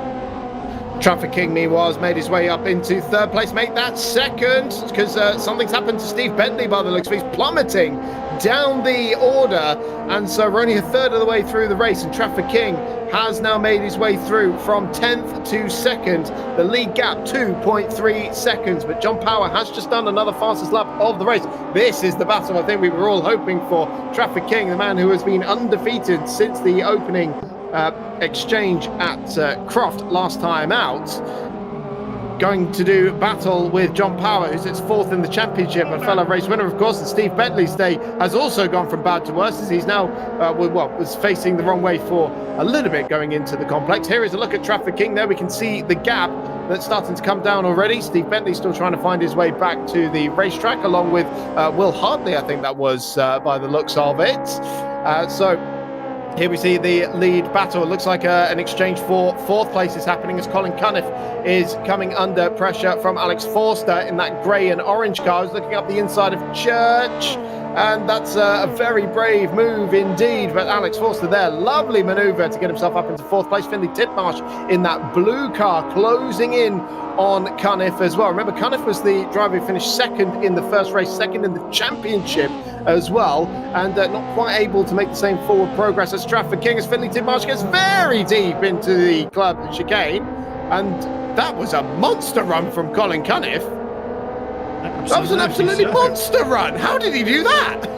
Speaker 1: Traffic King, meanwhile, has made his way up into 3rd place. Make that 2nd, because something's happened to Steve Bentley by the looks of it. He's plummeting down the order, and so we're only a 3rd of the way through the race, and Traffic King has now made his way through from 10th to 2nd. The lead gap 2.3 seconds, but John Power has just done another fastest lap of the race. This is the battle I think we were all hoping for. Traffic King, the man who has been undefeated since the opening exchange at Croft last time out. Going to do battle with John Power, who sits 4th in the championship, a fellow race winner, of course. And Steve Bentley's day has also gone from bad to worse, as he's now, was facing the wrong way for a little bit going into the complex. Here is a look at Traffic King. There we can see the gap that's starting to come down already. Steve Bentley still trying to find his way back to the racetrack, along with Will Hartley, I think that was, by the looks of it. Here we see the lead battle. It looks like an exchange for 4th place is happening as Colin Cunniff is coming under pressure from Alex Forster in that grey and orange car. He's looking up the inside of Church, and that's a very brave move indeed. But Alex Forster there, lovely manoeuvre to get himself up into 4th place. Finley Titmarsh in that blue car closing in on Cunniff as well. Remember, Cunniff was the driver who finished 2nd in the first race, 2nd in the championship as well, and not quite able to make the same forward progress as Trafford King, as Finley Titmarsh gets very deep into the club chicane. And that was a monster run from Colin Cunniff. That was an absolutely monster run. How did he do that?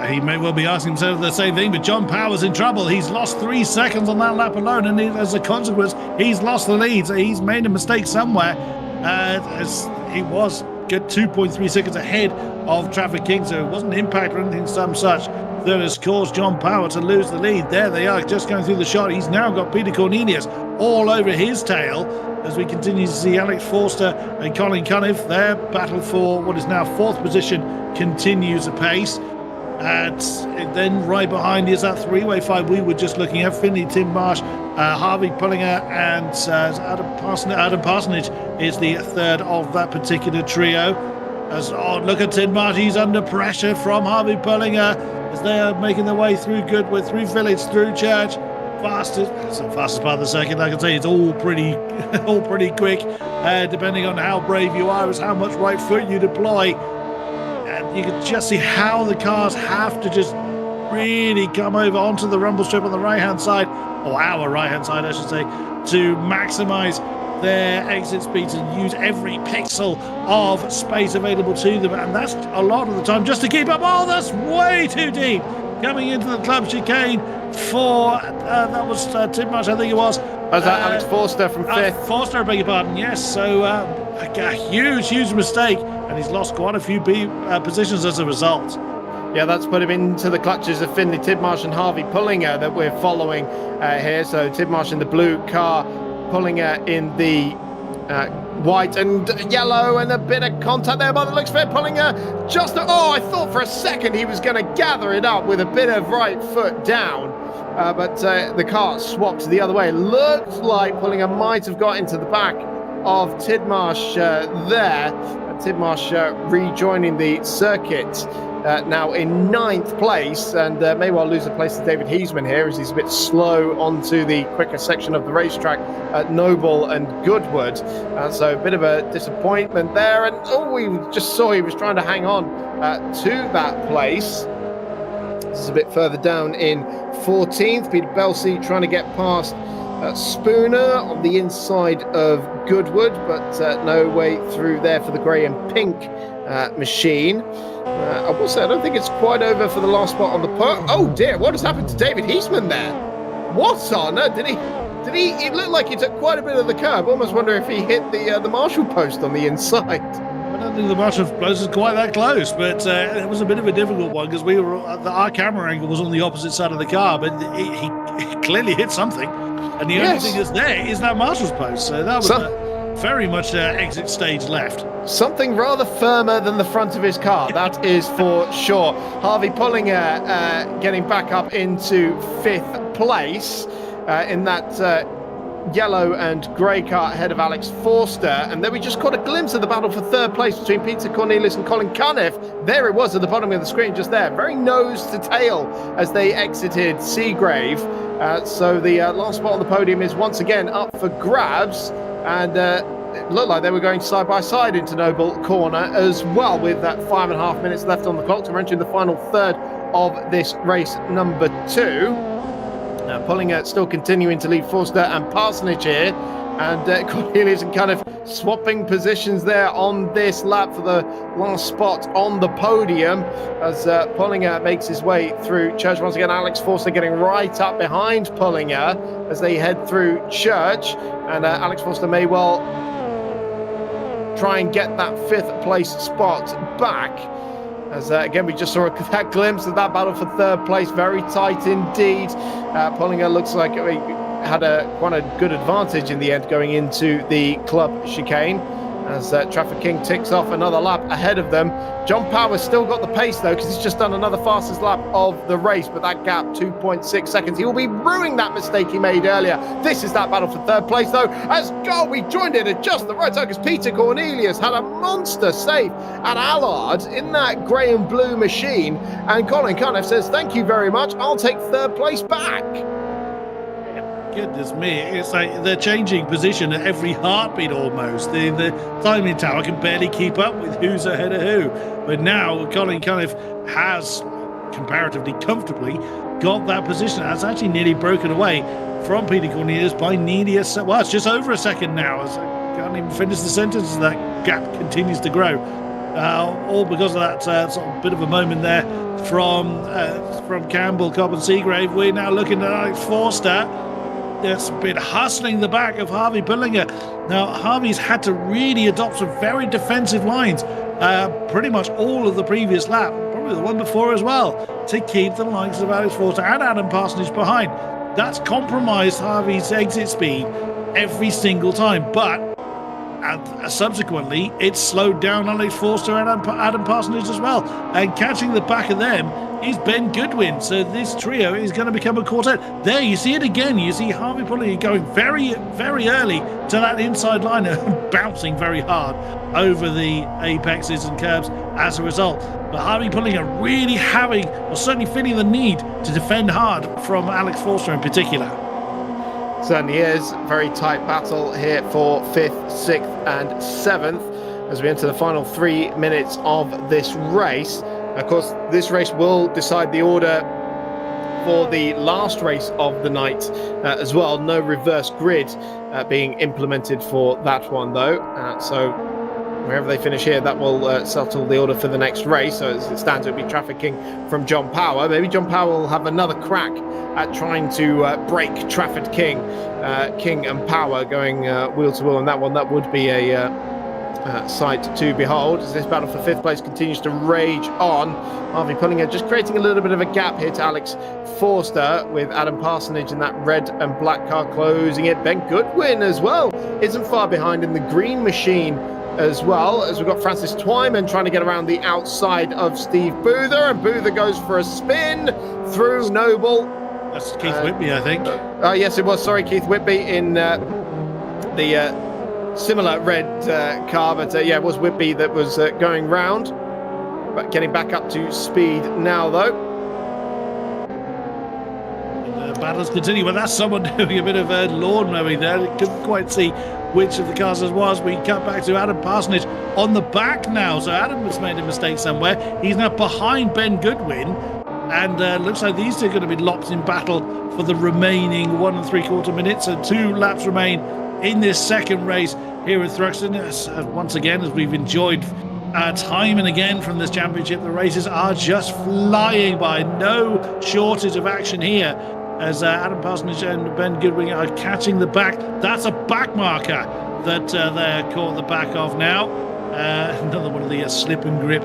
Speaker 2: He may well be asking himself the same thing, but John Power's in trouble. He's lost 3 seconds on that lap alone, and as a consequence, he's lost the lead. So he's made a mistake somewhere, as he was good 2.3 seconds ahead of Traffic King, so it wasn't impact or anything some such that has caused John Power to lose the lead. There they are, just going through the shot. He's now got Peter Cornelius all over his tail, as we continue to see Alex Forster and Colin Cunniff. Their battle for what is now 4th position continues apace. And then right behind is that 3-way fight we were just looking at. Finley Titmarsh, Harvey Pullinger, and Adam Parsonage is the 3rd of that particular trio. Look at Titmarsh, he's under pressure from Harvey Pullinger as they are making their way through Goodwood, through Village, through Church. Fastest part of the circuit, like I can say, it's all pretty quick, depending on how brave you are, as how much right foot you deploy. And you can just see how the cars have to just really come over onto the rumble strip on the right-hand side, or our right-hand side, I should say, to maximise their exit speeds and use every pixel of space available to them. And that's a lot of the time just to keep up. Oh, that's way too deep. Coming into the club chicane for, that was Titmarsh, I think it was.
Speaker 1: Was that Alex Forster from 5th?
Speaker 2: Forster, I beg your pardon, yes. So a huge mistake, and he's lost quite a few positions as a result.
Speaker 1: Yeah, that's put him into the clutches of Finley Titmarsh and Harvey Pullinger that we're following here. So Titmarsh in the blue car, Pullinger in the white and yellow, and a bit of contact there by the looks of it. Pullinger just, I thought for a second he was going to gather it up with a bit of right foot down. But the car swapped the other way. Looked like Pullinger might have got into the back of Titmarsh there. Titmarsh rejoining the circuit now in 9th place, and may well lose a place to David Heisman here, as he's a bit slow onto the quicker section of the racetrack at Noble and Goodwood. So a bit of a disappointment there, and we just saw he was trying to hang on to that place. This is a bit further down in 14th. Peter Belsey trying to get past Spooner on the inside of Goodwood, but no way through there for the grey and pink machine. I will say I don't think it's quite over for the last spot on the podium. Oh dear, what has happened to David Heisman there? What's on? Did he? It looked like he took quite a bit of the curb. Almost wonder if he hit the marshal post on the inside.
Speaker 2: I don't think the marshal post is quite that close, but it was a bit of a difficult one because our camera angle was on the opposite side of the car, but he clearly hit something, and the only thing that's there is that marshal's post. So that was very much exit stage left.
Speaker 1: Something rather firmer than the front of his car, that is for sure. Harvey Pullinger getting back up into 5th place in that yellow and grey car ahead of Alex Forster. And then we just caught a glimpse of the battle for 3rd place between Peter Cornelius and Colin Cunniff. There it was at the bottom of the screen just there, very nose to tail as they exited Seagrave. So the last spot on the podium is once again up for grabs, and it looked like they were going side by side into Noble Corner as well, with that 5.5 minutes left on the clock to enter the final third of this race number 2. Pullinger still continuing to lead Forster and Parsonage here, and Cornelius and Cunniff swapping positions there on this lap for the last spot on the podium as Pullinger makes his way through Church. Once again, Alex Forster getting right up behind Pullinger as they head through Church, and Alex Forster may well try and get that 5th place spot back. As again, we just saw that glimpse of that battle for 3rd place, very tight indeed. Pullinger looks like he had quite a good advantage in the end going into the club chicane. As Traffic King ticks off another lap ahead of them. John Power's still got the pace though, because he's just done another fastest lap of the race, but that gap 2.6 seconds. He will be ruining that mistake he made earlier. This is that battle for 3rd place though, as we joined in at just the right time, because Peter Cornelius had a monster save at Allard in that grey and blue machine, and Colin Cunniff says thank you very much, I'll take 3rd place back.
Speaker 2: Goodness me, it's like they're changing position at every heartbeat almost. The timing tower can barely keep up with who's ahead of who. But now Colin Cunniff has comparatively comfortably got that position. That's actually nearly broken away from Peter Cornelius by nearly it's just over a second now. As I can't even finish the sentence, that gap continues to grow. All because of that sort of bit of a moment there from Campbell, Cobb and Seagrave. We're now looking at Alex Forster. That's been hustling the back of Harvey Pullinger. Now, Harvey's had to really adopt some very defensive lines, pretty much all of the previous lap, probably the one before as well, to keep the likes of Alex Forster and Adam Parsonage behind. That's compromised Harvey's exit speed every single time, but subsequently, it's slowed down Alex Forster and Adam Parsonage as well. And catching the back of them is Ben Goodwin. So this trio is going to become a quartet. There, you see it again. You see Harvey Pullinger going very, very early to that inside line and bouncing very hard over the apexes and curbs as a result. But Harvey Pullinger really having, or certainly feeling the need to defend hard from Alex Forster in particular.
Speaker 1: Certainly is. Very tight battle here for 5th, 6th and 7th as we enter the final 3 minutes of this race. Of course, this race will decide the order for the last race of the night as well. No reverse grid being implemented for that one though. So wherever they finish here, that will settle the order for the next race. So as it stands, it will be Traffic King from John Power. Maybe John Power will have another crack at trying to break Traffic King and Power going wheel to wheel on that one. That would be a sight to behold as this battle for 5th place continues to rage on. Harvey Pullinger just creating a little bit of a gap here to Alex Forster, with Adam Parsonage in that red and black car closing it. Ben Goodwin as well isn't far behind in the green machine as well, as we've got Francis Twyman trying to get around the outside of Steve Boother, and Boother goes for a spin through Noble.
Speaker 2: That's Keith Whitby, I think.
Speaker 1: Oh yes, it was. Sorry, Keith Whitby in the similar red car, but yeah, it was Whitby that was going round, but getting back up to speed now though.
Speaker 2: And the battles continue, but that's someone doing a bit of lawn mowing there. Couldn't quite see which of the cars it was. We cut back to Adam Parsonage on the back now, so Adam has made a mistake somewhere. He's now behind Ben Goodwin, and looks like these two are going to be locked in battle for the remaining 1 3/4 minutes, and 2 laps remain in this second race here at Thruxton. Once again, as we've enjoyed time and again from this championship, the races are just flying by. No shortage of action here as Adam Parsonage and Ben Goodwin are catching the back. That's a back marker that they're caught the back of now. Another one of the slip and grip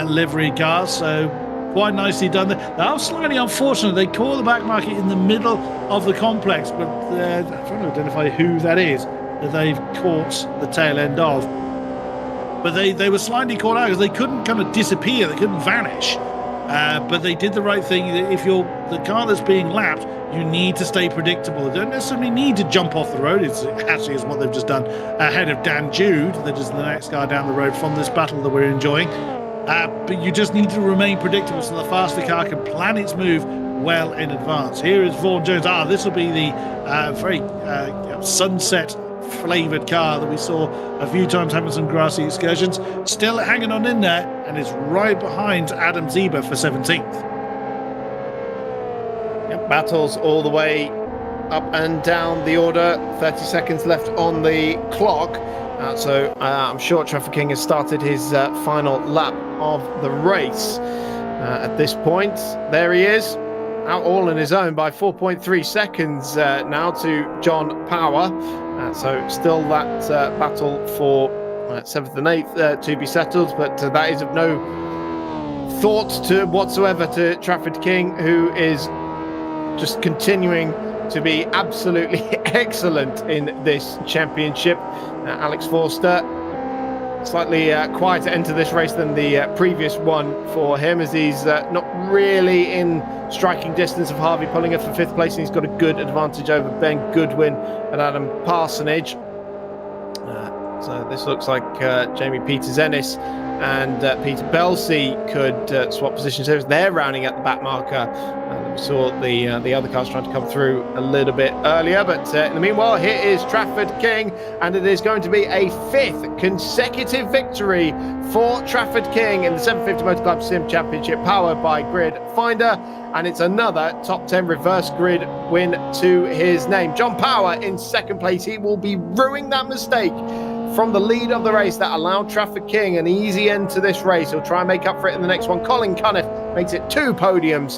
Speaker 2: livery cars, so quite nicely done there. That was slightly unfortunate. They caught the back marker in the middle of the complex, but I'm trying to identify who that is that they've caught the tail end of. But they were slightly caught out because they couldn't kind of disappear, they couldn't vanish. But they did the right thing. If you're the car that's being lapped, you need to stay predictable. You don't necessarily need to jump off the road. It's actually is what they've just done ahead of Dan Jude, that is the next car down the road from this battle that we're enjoying. But you just need to remain predictable so the faster car can plan its move well in advance. Here is Vaughan Jones. This will be the very sunset flavoured car that we saw a few times having some grassy excursions. Still hanging on in there, and is right behind Adam Zieber for 17th.
Speaker 1: Yep, battles all the way up and down the order. 30 seconds left on the clock. I'm sure Traffic King has started his final lap of the race. At this point, there he is, out all on his own by 4.3 seconds now to John Power. So still that battle for 7th and 8th to be settled, but that is of no thought to whatsoever to Trafford King, who is just continuing to be absolutely excellent in this championship. Alex Forster, slightly quieter end to this race than the previous one for him, as he's not really in striking distance of Harvey Pullinger for 5th place, and he's got a good advantage over Ben Goodwin and Adam Parsonage. So this looks like Jamie Peters-Ennis and Peter Belsey could swap positions here as they're rounding at the back marker. We saw the other cars trying to come through a little bit earlier, but in the meanwhile, here is Trafford King, and it is going to be a 5th consecutive victory for Trafford King in the 750 Motor Club Sim Championship, powered by Grid Finder, and it's another top 10 reverse grid win to his name. John Power in 2nd place. He will be ruining that mistake from the lead of the race that allowed Trafford King an easy end to this race. He'll try and make up for it in the next one. Colin Cunniff makes it 2 podiums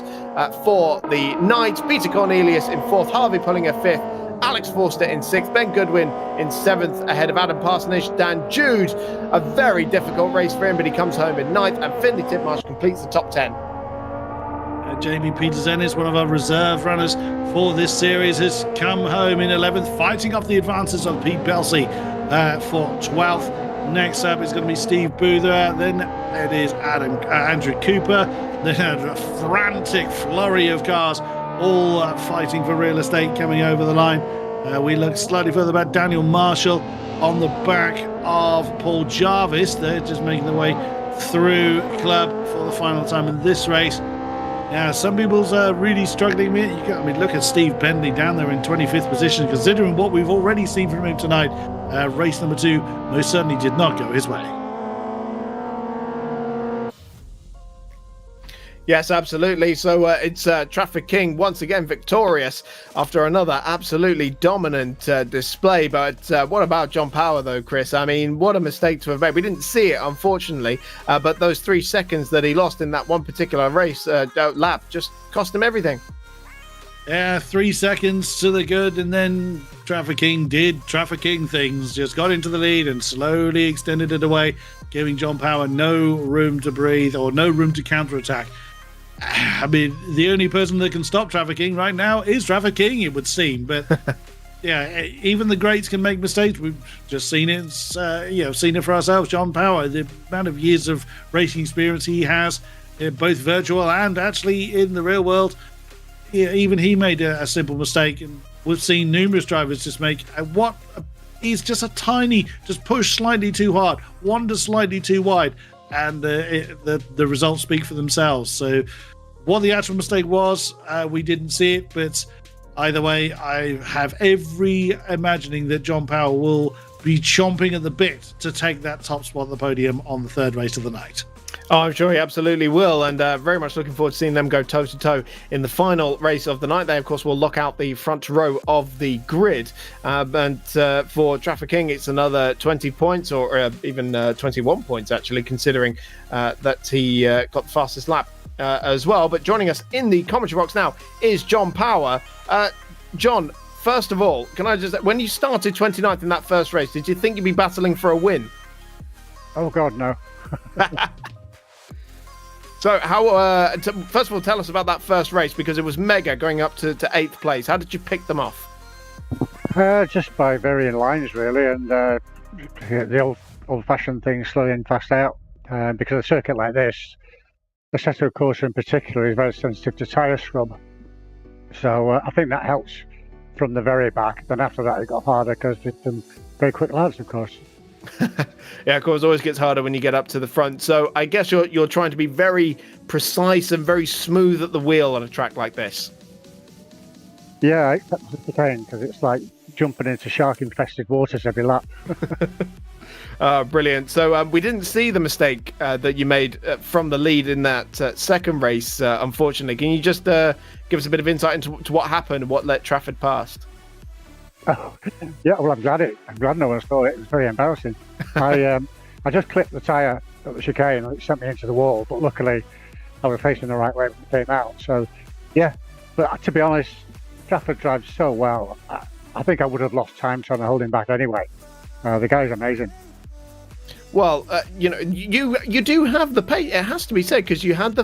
Speaker 1: for the night. Peter Cornelius in 4th, Harvey Pullinger 5th, Alex Forster in 6th, Ben Goodwin in 7th ahead of Adam Parsonage. Dan Jude, a very difficult race for him, but he comes home in 9th, and Finley Titmarsh completes the top 10.
Speaker 2: Jamie Peters-Ennis, one of our reserve runners for this series, has come home in 11th, fighting off the advances of Pete Belsey for 12th. Next up is going to be Steve Boother. Then it is Andrew Cooper. Then a frantic flurry of cars, all fighting for real estate coming over the line. We look slightly further back. Daniel Marshall on the back of Paul Jarvis. They're just making their way through club for the final time in this race. Yeah, some people's really struggling with it. Look at Steve Bentley down there in 25th position, considering what we've already seen from him tonight. Race number 2 most certainly did not go his way.
Speaker 1: Yes, absolutely. So it's Trafford King once again victorious after another absolutely dominant display. But what about John Power, though, Chris? I mean, what a mistake to have made. We didn't see it, unfortunately, but those 3 seconds that he lost in that one particular race lap just cost him everything.
Speaker 2: Yeah, 3 seconds to the good, and then Trafford King did Trafford King things, just got into the lead and slowly extended it away, giving John Power no room to breathe or no room to counterattack. I mean, the only person that can stop Trafford King right now is Trafford King, it would seem. But yeah, even the greats can make mistakes. We've just seen it, seen it for ourselves. John Power, the amount of years of racing experience he has, both virtual and actually in the real world, even he made a simple mistake, and we've seen numerous drivers just make what is just a tiny, just push slightly too hard, wander slightly too wide, and the results speak for themselves. So what the actual mistake was, we didn't see it, but either way, I have every imagining that John Power will be chomping at the bit to take that top spot on the podium on the 3rd race of the night.
Speaker 1: Oh, I'm sure he absolutely will, and very much looking forward to seeing them go toe-to-toe in the final race of the night. They, of course, will lock out the front row of the grid. And for Trafford King, it's another 20 points, or even 21 points, actually, considering that he got the fastest lap as well. But joining us in the commentary box now is John Power. John, first of all, can I just... When you started 29th in that first race, did you think you'd be battling for a win?
Speaker 5: Oh, God, no.
Speaker 1: So how, first of all, tell us about that first race, because it was mega going up to 8th place. How did you pick them off?
Speaker 5: Just by varying lines, really, and the old-fashioned thing, slow in, fast out. Because a circuit like this, the Seto Corsa in particular is very sensitive to tyre scrub. So I think that helps from the very back. Then after that, it got harder because it's very quick lads, of course.
Speaker 1: Yeah, of course, it always gets harder when you get up to the front. So I guess you're trying to be very precise and very smooth at the wheel on a track like this.
Speaker 5: Yeah, that's the thing, because it's like jumping into shark-infested waters every lap.
Speaker 1: Brilliant. So we didn't see the mistake that you made from the lead in that second race, unfortunately. Can you just give us a bit of insight into what happened and what let Trafford past?
Speaker 5: Oh, yeah. Well, I'm glad no one saw it. It was very embarrassing. I just clipped the tyre at the chicane and it sent me into the wall. But luckily, I was facing the right way when it came out. So, yeah. But to be honest, Trafford drives so well. I think I would have lost time trying to hold him back anyway. The guy's amazing.
Speaker 1: Well, you do have the pace. It has to be said, because you had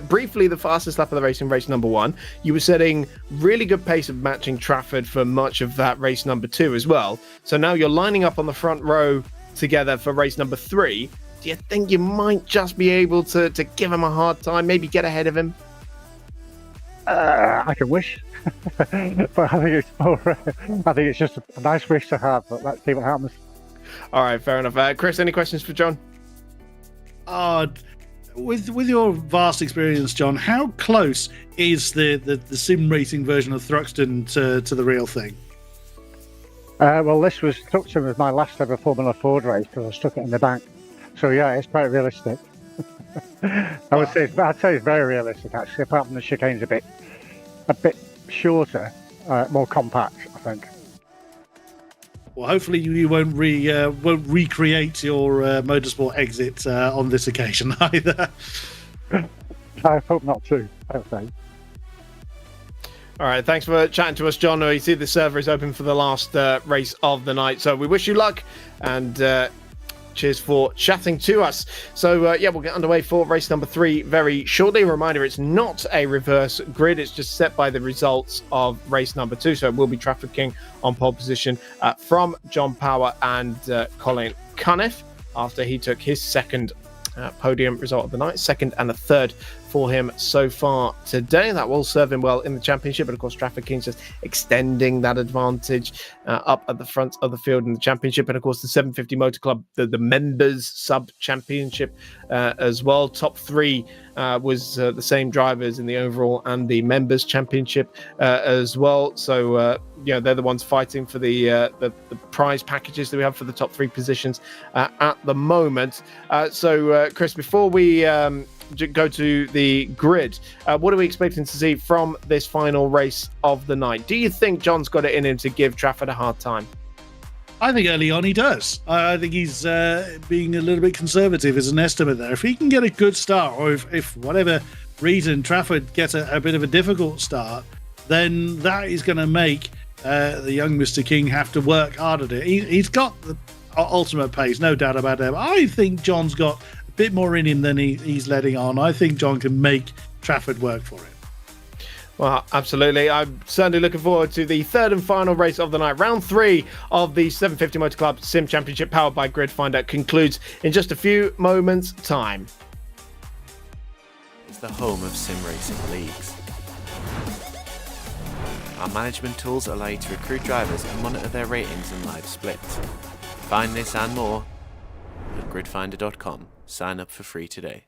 Speaker 1: briefly the fastest lap of the race in race number 1. You were setting really good pace of matching Trafford for much of that race number 2 as well. So now you're lining up on the front row together for race number 3. Do you think you might just be able to give him a hard time, maybe get ahead of him?
Speaker 5: I can wish, but I think it's just a nice wish to have. But let's see what happens.
Speaker 1: All right, fair enough. Chris, any questions for John?
Speaker 2: With your vast experience, John, how close is the sim racing version of Thruxton to the real thing?
Speaker 5: Well, Thruxton was my last ever Formula Ford race because I stuck it in the bank. So yeah, it's quite realistic. I'd say it's very realistic actually. Apart from the chicane's a bit shorter, more compact, I think.
Speaker 2: Well, hopefully you won't recreate your motorsport exit on this occasion either.
Speaker 5: I hope not too. I'll say.
Speaker 1: All right, thanks for chatting to us, John. You see the server is open for the last race of the night, so we wish you luck and cheers for chatting to us. So we'll get underway for race number 3 very shortly. A reminder, it's not a reverse grid, it's just set by the results of race number 2. So it will be Trafford King on pole position from John Power and Colin Cunniff after he took his second podium result of the night, second and a third for him so far today. That will serve him well in the championship, but of course Trafford King's just extending that advantage up at the front of the field in the championship. And of course the 750 Motor Club, the members sub championship as well. Top 3 was the same drivers in the overall and the members championship as well. So they're the ones fighting for the prize packages that we have for the top 3 positions at the moment. So Chris, before we go to the grid, what are we expecting to see from this final race of the night? Do you think John's got it in him to give Trafford a hard time?
Speaker 2: I think early on he does. I think he's being a little bit conservative as an estimate there. If he can get a good start, or if for whatever reason Trafford gets a bit of a difficult start, then that is going to make the young Mr. King have to work hard at it. He's got the ultimate pace, no doubt about it. I think John's got a bit more in him than he's letting on. I think John can make Trafford work for it.
Speaker 1: Well, absolutely. I'm certainly looking forward to the third and final race of the night. Round 3 of the 750 Motor Club Sim Championship powered by Grid Finder concludes in just a few moments' time.
Speaker 6: It's the home of sim racing leagues. Our management tools allow you to recruit drivers and monitor their ratings and live splits. Find this and more at gridfinder.com. Sign up for free today.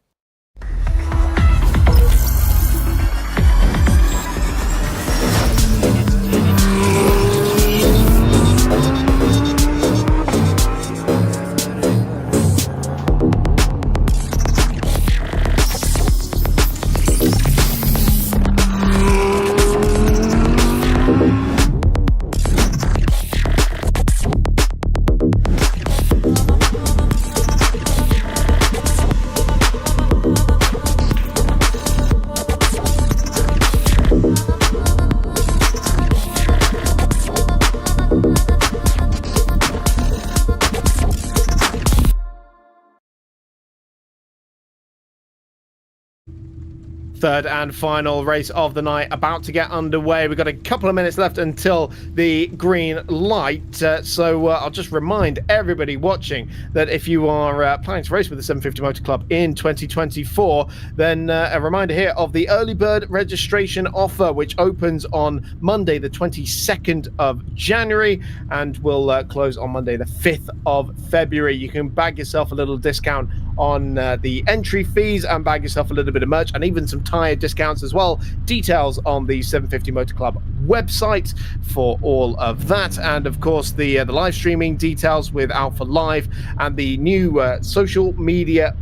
Speaker 1: Third and final race of the night about to get underway. We've got a couple of minutes left until the green light. So I'll just remind everybody watching that if you are planning to race with the 750 Motor Club in 2024, then a reminder here of the early bird registration offer, which opens on Monday, the 22nd of January and will close on Monday, the 5th of February. You can bag yourself a little discount on the entry fees and bag yourself a little bit of merch and even some tyre discounts as well. Details on the 750 Motor Club website for all of that, and of course the live streaming details with Alpha Live and the new social media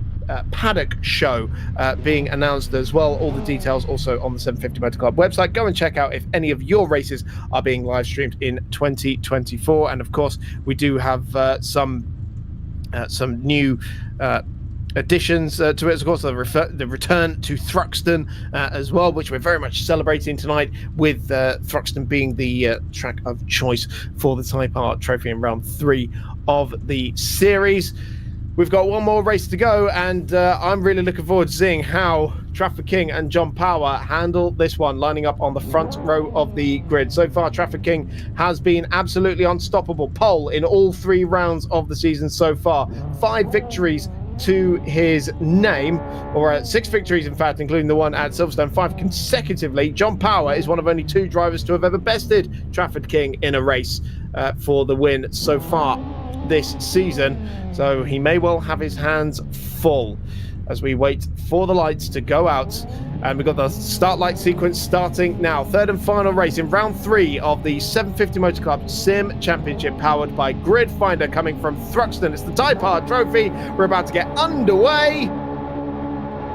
Speaker 1: paddock show being announced as well. All the details also on the 750 Motor Club website. Go and check out if any of your races are being live streamed in 2024. And of course, we do have some new additions to it. Of course, the return to Thruxton as well, which we're very much celebrating tonight, with Thruxton being the track of choice for the Type R Trophy in round 3 of the series. We've got one more race to go, and I'm really looking forward to seeing how Traffic King and John Power handle this one, lining up on the front row of the grid. So far, Traffic King has been absolutely unstoppable. Pole in all 3 rounds of the season so far. 5 victories to his name, or 6 victories in fact, including the one at Silverstone, 5 consecutively. John Power is one of only 2 drivers to have ever bested Traffic King in a race for the win so far this season, so he may well have his hands full as we wait for the lights to go out. And we've got the start light sequence starting now. Third and final race in round 3 of the 750 Motor Club Sim Championship, powered by Grid Finder, coming from Thruxton. It's the Type R Trophy. We're about to get underway.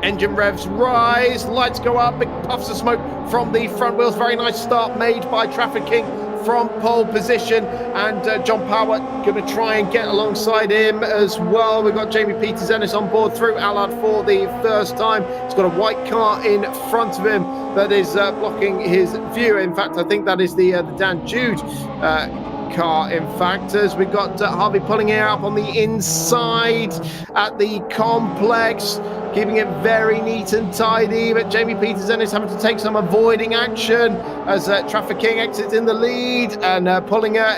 Speaker 1: Engine revs rise, lights go up, big puffs of smoke from the front wheels. Very nice start made by Traffic King from pole position, and John Power going to try and get alongside him as well. We've got Jamie Peters-Ennis on board through Allard for the first time. He's got a white car in front of him that is blocking his view. In fact, I think that is the Dan Jude car, in fact, as we've got Harvey pulling it up on the inside at the complex, keeping it very neat and tidy, but Jamie Peters-Ennis having to take some avoiding action as Traffic King exits in the lead, and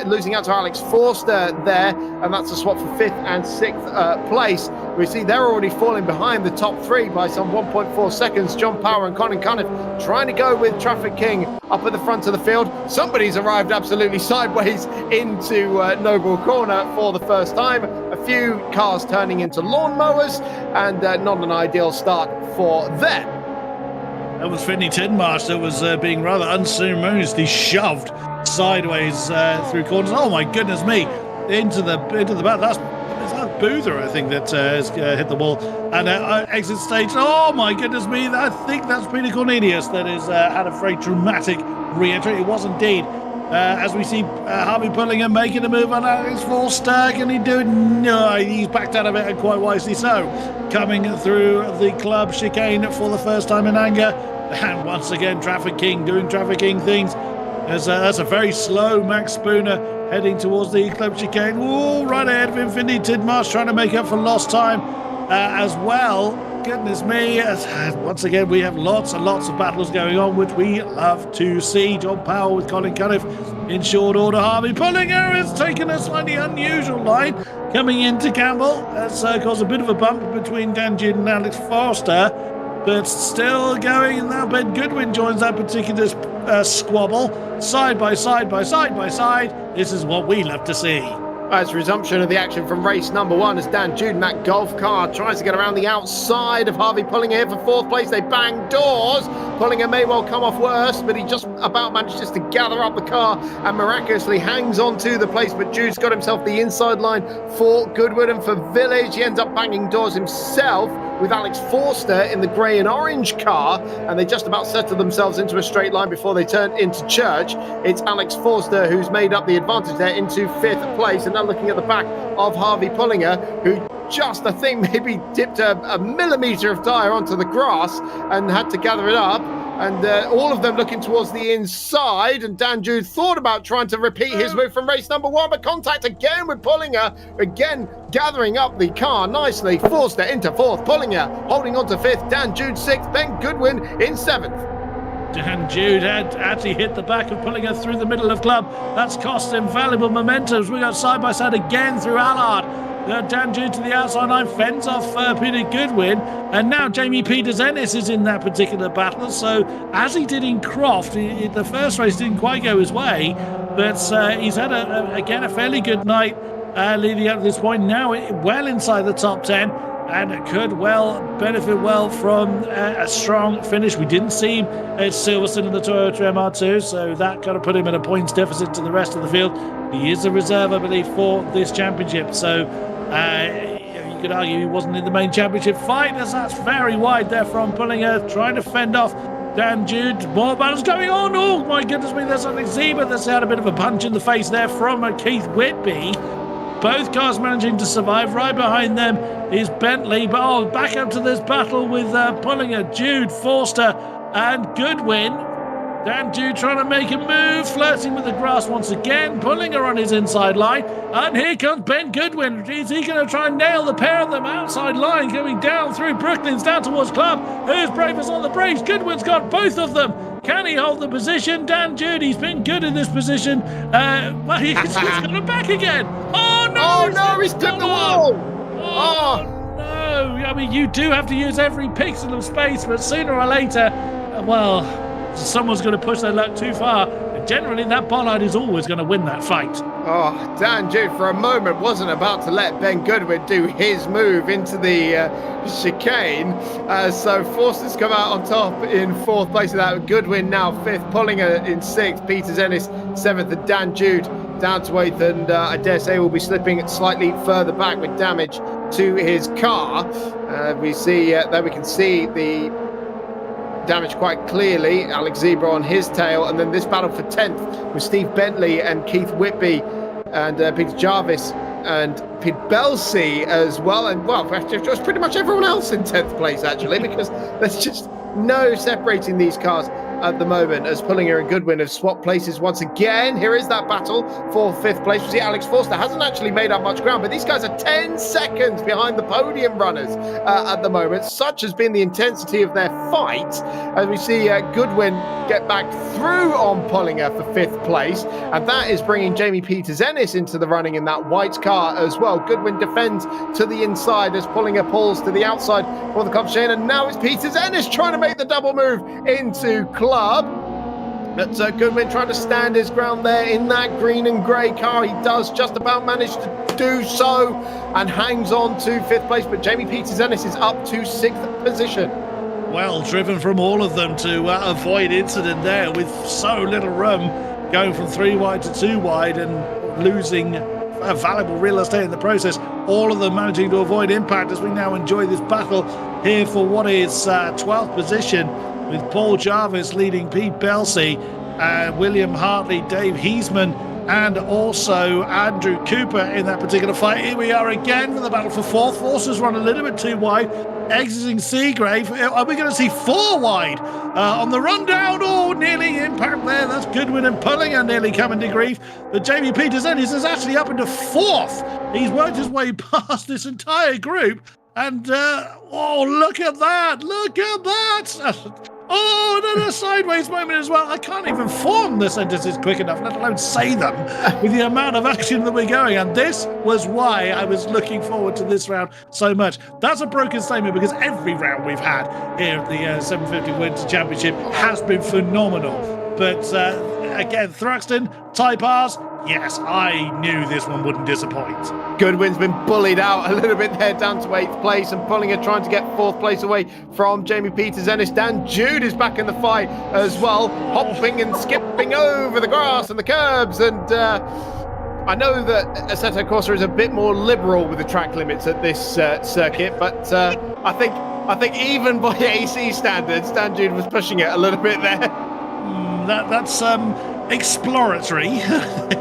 Speaker 1: losing out to Alex Forster there, and that's a swap for 5th and 6th place. We see they're already falling behind the top 3 by some 1.4 seconds. John Power and Colin Cunniff trying to go with Traffic King up at the front of the field. Somebody's arrived absolutely sideways into Noble Corner for the first time. A few cars turning into lawnmowers, and not an ideal start for them.
Speaker 2: That was Finney Tidmarsh that was being rather unceremoniously shoved sideways through corners. Oh my goodness me! Into the back. That's Boother, I think, that has hit the wall and exit stage. Oh my goodness me! I think that's Peter Cornelius that has had a very dramatic re-entry. It was indeed. As we see Harvey Pullinger making a move on Alex Forster. Can he do it? No, he's backed out of it, and quite wisely so. Coming through the club chicane for the first time in anger. And once again, Traffic King doing Traffic King things. That's a very slow Max Spooner heading towards the club chicane. Ooh, right ahead of him, Finney Tidmarsh trying to make up for lost time as well. Goodness me. Once again, we have lots and lots of battles going on, which we love to see. John Powell with Colin Cunniff in short order. Harvey Pullinger has taken a slightly unusual line coming into Campbell. That's caused a bit of a bump between Dan Jude and Alex Forster, but still going. And now Ben Goodwin joins that particular squabble. Side by side by side by side. This is what we love to see.
Speaker 1: It's resumption of the action from race number 1 as Dan Jude in that golf car tries to get around the outside of Harvey Pullinger here for 4th place. They bang doors. Pullinger may well come off worse, but he just about manages to gather up the car and miraculously hangs on to the place. But Jude's got himself the inside line for Goodwood and for Village. He ends up banging doors himself with Alex Forster in the grey and orange car, and they just about settle themselves into a straight line before they turn into Church. It's Alex Forster who's made up the advantage there into 5th place, and now looking at the back of Harvey Pullinger, who just, I think, maybe dipped a millimetre of tyre onto the grass and had to gather it up. And all of them looking towards the inside. And Dan Jude thought about trying to repeat his move from race number 1, but contact again with Pullinger. Again, gathering up the car nicely. Forster into 4th. Pullinger holding on to 5th. Dan Jude 6th. Ben Goodwin in 7th.
Speaker 2: Dan Jude had actually hit the back of Pullinger through the middle of club. That's cost him valuable momentum. We got side by side again through Allard. Dan Jude to the outside line, fends off Peter Goodwin, and now Jamie Peters-Ennis is in that particular battle. So as he did in Croft, the first race didn't quite go his way, but he's had again a fairly good night leading up to this point. Now well inside the top 10, and it could well benefit well from a strong finish. We didn't see him at Silverstone in the Toyota MR2, so that kind of put him in a points deficit to the rest of the field. He is a reserve, I believe, for this championship, so You could argue he wasn't in the main championship fight, as that's very wide there from Pullinger, trying to fend off Dan Jude. More battles going on. Oh my goodness me, there's something Zebra that's had a bit of a punch in the face there from Keith Whitby. Both cars managing to survive. Right behind them is Bentley. But back up to this battle with Pullinger, Jude, Forster, and Goodwin. Dan Jude trying to make a move, flirting with the grass once again. Pullinger on his inside line. And here comes Ben Goodwin. Is he going to try and nail the pair of them outside line, going down through Brooklands, down towards Club? Who's bravest on the brace? Goodwin's got both of them. Can he hold the position? Dan Jude, he's been good in this position. Well, he's got him back again. Oh, no!
Speaker 1: Oh, no, he's tipped the wall!
Speaker 2: Oh, no. I mean, you do have to use every pixel of space, but sooner or later, well, someone's going to push their luck too far. And generally, that bollard is always going to win that fight.
Speaker 1: Oh, Dan Jude for a moment wasn't about to let Ben Goodwin do his move into the chicane. So Forster's come out on top in fourth place of that. Goodwin now fifth, Pullinger in sixth, Peters Ennis seventh, and Dan Jude down to eighth. And I dare say will be slipping slightly further back with damage to his car. We see there we can see the damage quite clearly. Alex Zebra on his tail, and then this battle for 10th with Steve Bentley and Keith Whitby and Peter Jarvis and Pete Belsey as well, and well, just pretty much everyone else in 10th place actually, because there's just no separating these cars at the moment, as Pullinger and Goodwin have swapped places once again. Here is that battle for fifth place. We see Alex Forster hasn't actually made up much ground, but these guys are 10 seconds behind the podium runners at the moment. Such has been the intensity of their fight, as we see Goodwin get back through on Pullinger for fifth place, and that is bringing Jamie Peters Ennis into the running in that white car as well. Goodwin defends to the inside as Pullinger pulls to the outside for the competition, and now it's Peters Ennis trying to make the double move into Club. But Goodwin trying to stand his ground there in that green and grey car. He does just about manage to do so and hangs on to fifth place. But Jamie Peters Ennis is up to sixth position.
Speaker 2: Well driven from all of them to avoid incident there with so little room, going from 3 wide to 2 wide and losing valuable real estate in the process. All of them managing to avoid impact as we now enjoy this battle here for what is 12th position, with Paul Jarvis leading Pete Belsey, William Hartley, Dave Heisman, and also Andrew Cooper in that particular fight. Here we are again for the battle for fourth. Forster's run a little bit too wide, exiting Seagrave. Are we going to see 4 wide on the rundown? Oh, nearly impact there. That's Goodwin and Pullinger nearly coming to grief. But Jamie Peters Ennis is actually up into fourth. He's worked his way past this entire group. And, oh, look at that. Look at that. Oh, another sideways moment as well. I can't even form the sentences quick enough, let alone say them, with the amount of action that we're going. And this was why I was looking forward to this round so much. That's a broken statement, because every round we've had here at the 750 Winter Championship has been phenomenal. But again, Thruxton, Type R's, yes, I knew this one wouldn't disappoint.
Speaker 1: Goodwin's been bullied out a little bit there, down to 8th place, and Pullinger trying to get 4th place away from Jamie Peters Ennis. Dan Jude is back in the fight as well, hopping and skipping over the grass and the curbs. And I know that Assetto Corsa is a bit more liberal with the track limits at this circuit, but I think even by AC standards, Dan Jude was pushing it a little bit there.
Speaker 2: That's exploratory.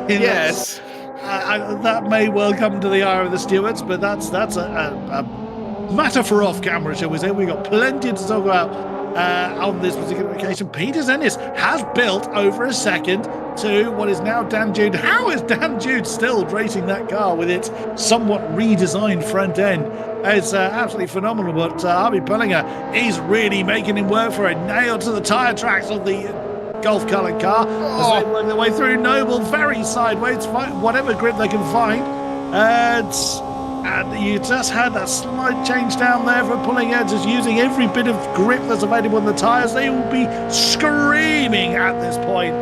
Speaker 1: Yes.
Speaker 2: That may well come to the eye of the stewards, but that's a matter for off camera, shall we say. We've got plenty to talk about on this particular occasion. Peters Ennis has built over a second to what is now Dan Jude. How is Dan Jude still racing that car with its somewhat redesigned front end? It's absolutely phenomenal, but Harvey Pullinger is really making him work for it. Nailed to the tyre tracks of the golf-coloured car as they work their way through. Noble very sideways, whatever grip they can find. And you just had that slight change down there for Pullinger, just using every bit of grip that's available on the tyres. They will be screaming at this point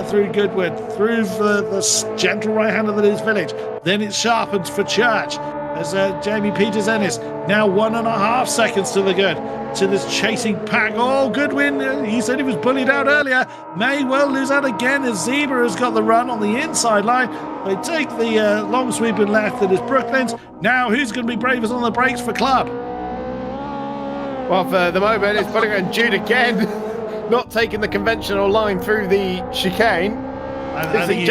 Speaker 2: through Goodwood, through the gentle right-hander that is Village. Then it sharpens for Church. as Jamie Peters-Ennis now 1.5 seconds to the good to this chasing pack. Oh, Goodwin, he said he was bullied out earlier, may well lose out again as Zebra has got the run on the inside line. They take the long sweeping left that is Brooklyn's. Now who's going to be bravest on the brakes for Club?
Speaker 1: Well, for the moment, it's Pullinger and Jude again, not taking the conventional line through the chicane. I think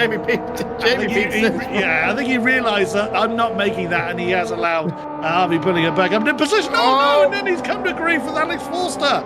Speaker 2: he realised that I'm not making that, and he has allowed Harvey Pullinger back up in position. Oh, no, and then he's come to grief with Alex Forster.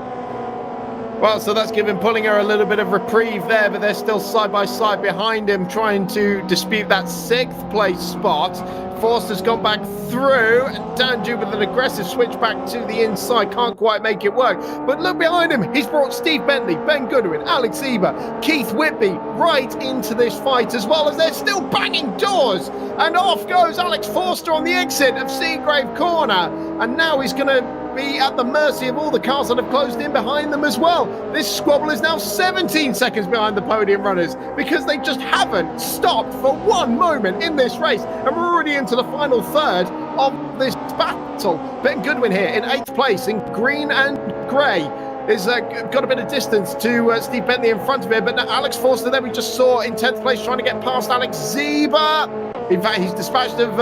Speaker 1: Well, so that's given Pullinger a little bit of reprieve there, but they're still side by side behind him, trying to dispute that 6th place spot. Forster's gone back through, and Dan Jude with an aggressive switch back to the inside, can't quite make it work. But look behind him, he's brought Steve Bentley, Ben Goodwin, Alex Eber, Keith Whitby right into this fight, as well as they're still banging doors. And off goes Alex Forster on the exit of Seagrave Corner, and now he's going to be at the mercy of all the cars that have closed in behind them as well. This squabble is now 17 seconds behind the podium runners because they just haven't stopped for one moment in this race, and we're already into the final third of this battle. Ben Goodwin here in 8th place in green and grey is got a bit of distance to Steve Bentley in front of him, but now Alex Forster there we just saw in 10th place trying to get past Alex Zeba. In fact, he's dispatched of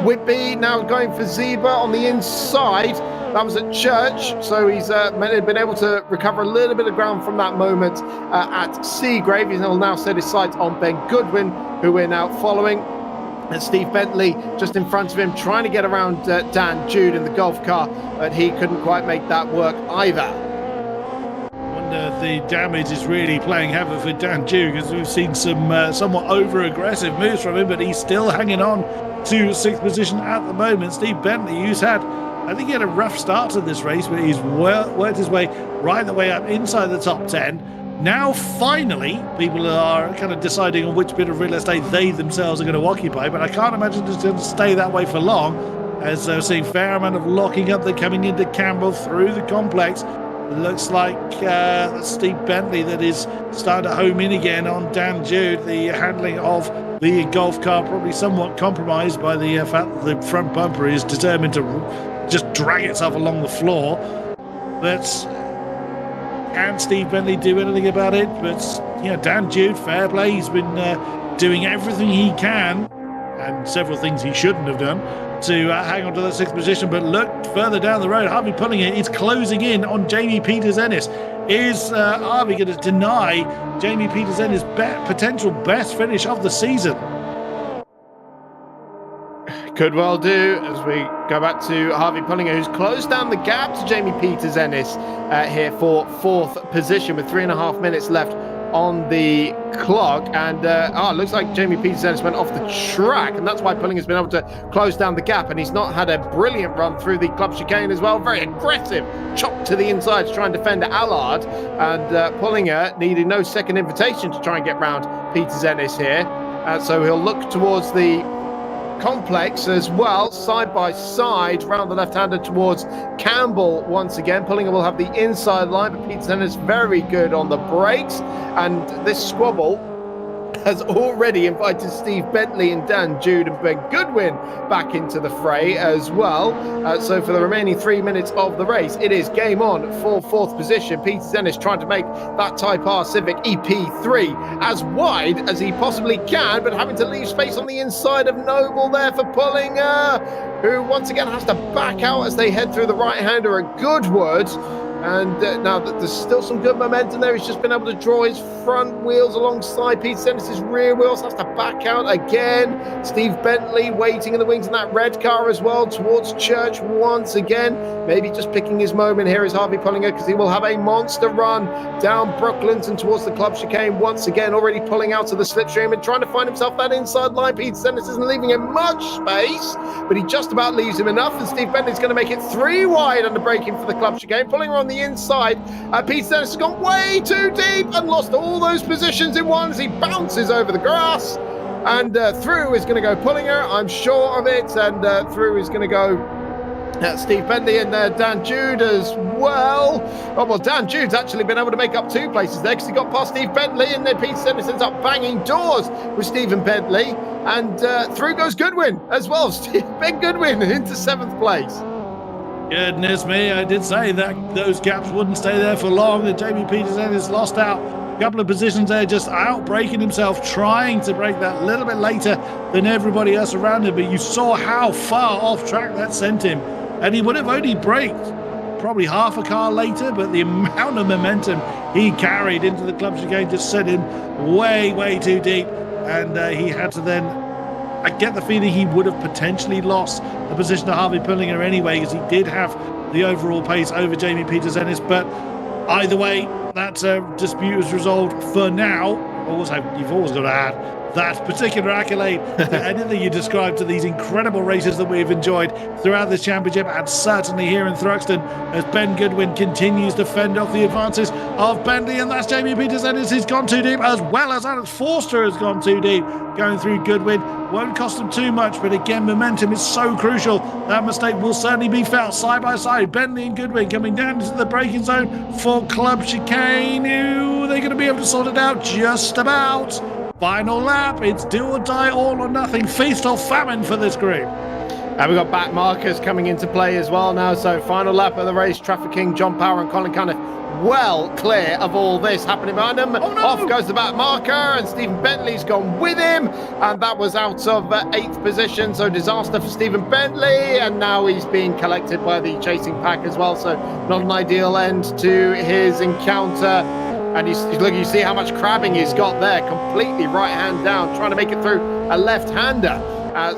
Speaker 1: Whitby, now going for Zeba on the inside. That was at Church, so he's been able to recover a little bit of ground from that moment at Seagrave. He'll now set his sights on Ben Goodwin, who we're now following. And Steve Bentley just in front of him, trying to get around Dan Jude in the golf car, but he couldn't quite make that work either.
Speaker 2: I wonder if the damage is really playing havoc for Dan Jude, because we've seen some somewhat over-aggressive moves from him, but he's still hanging on to 6th position at the moment. Steve Bentley, who's had, I think he had a rough start to this race, but he's worked his way right the way up inside the top 10. Now, finally, people are kind of deciding on which bit of real estate they themselves are going to occupy, but I can't imagine it's going to stay that way for long, as they're seeing a fair amount of locking up. They're coming into Campbell through the complex. Looks like Steve Bentley that is starting to home in again on Dan Jude. The handling of the golf car probably somewhat compromised by the fact that the front bumper is determined to just drag itself along the floor. But can Steve Bentley do anything about it? But Dan Jude, fair play. He's been doing everything he can, and several things he shouldn't have done, to hang on to that 6th position. But look further down the road, Harvey Pullinger is closing in on Jamie Peters-Ennis. Is Harvey going to deny Jamie Peters-Ennis' potential best finish of the season?
Speaker 1: Could well do, as we go back to Harvey Pullinger, who's closed down the gap to Jamie Peters-Ennis here for 4th position with 3.5 minutes left on the clock. And it looks like Jamie Peters-Ennis went off the track, and that's why Pullinger's been able to close down the gap, and he's not had a brilliant run through the club chicane as well. Very aggressive chop to the inside to try and defend Allard, and Pullinger needed no second invitation to try and get round Peters-Ennis here, so he'll look towards the complex as well, side by side, round the left-hander towards Campbell once again. Pullinger will have the inside line, but Peters-Ennis very good on the brakes, and this squabble has already invited Steve Bentley and Dan Jude and Ben Goodwin back into the fray as well. So for the remaining 3 minutes of the race, it is game on for 4th position. Peters-Ennis trying to make that Type R Civic EP3 as wide as he possibly can, but having to leave space on the inside of Noble there for Pullinger, who once again has to back out as they head through the right-hander at Goodwood. And now that there's still some good momentum there, he's just been able to draw his front wheels alongside Peters-Ennis' rear wheels, has to back out again. Steve Bentley waiting in the wings in that red car as well towards Church once again. Maybe just picking his moment here is Harvey Pullinger, because he will have a monster run down Brooklands and towards the club chicane once again, already pulling out of the slipstream and trying to find himself that inside line. Peters-Ennis isn't leaving him much space, but he just about leaves him enough, and Steve Bentley's going to make it 3 wide under braking for the club chicane. Pullinger on the inside. Peters-Ennis has gone way too deep and lost all those positions in one as he bounces over the grass. And through is going to go Pullinger, I'm sure of it. And through is going to go Steve Bentley and Dan Jude as well. Oh, well, Dan Jude's actually been able to make up 2 places there because he got past Steve Bentley, and then Peter Zennis ends up banging doors with Stephen Bentley, and through goes Goodwin as well. Ben Goodwin into 7th place.
Speaker 2: Goodness me, I did say that those gaps wouldn't stay there for long, and Jamie Peterson has lost out a couple of positions there, just out-breaking himself, trying to break that a little bit later than everybody else around him, but you saw how far off track that sent him, and he would have only braked probably half a car later, but the amount of momentum he carried into the club chicane just sent him way too deep, and he had to then, I get the feeling he would have potentially lost the position to Harvey Pullinger anyway, because he did have the overall pace over Jamie Petersenis. But either way, that dispute was resolved for now. You've always got to add that particular accolade to anything you describe to these incredible races that we've enjoyed throughout this championship, and certainly here in Thruxton, as Ben Goodwin continues to fend off the advances of Bentley, and that's Jamie Petersenis. He's gone too deep, as well as Alex Forster has gone too deep, going through Goodwin. Won't cost them too much, but again, momentum is so crucial. That mistake will certainly be felt. Side by side, Bentley and Goodwin coming down into the braking zone for club chicane. Ooh, they're going to be able to sort it out just about. Final lap, it's do or die, all or nothing, feast or famine for this group.
Speaker 1: And we've got back markers coming into play as well now. So final lap of the race, Traffic King, John Power and Colin Caniff well clear of all this happening behind them.
Speaker 2: Oh, no.
Speaker 1: Off goes the back marker, and Stephen Bentley's gone with him, and that was out of 8th position. So disaster for Stephen Bentley, and now he's being collected by the chasing pack as well. So not an ideal end to his encounter. And you see how much crabbing he's got there, completely right hand down, trying to make it through a left-hander.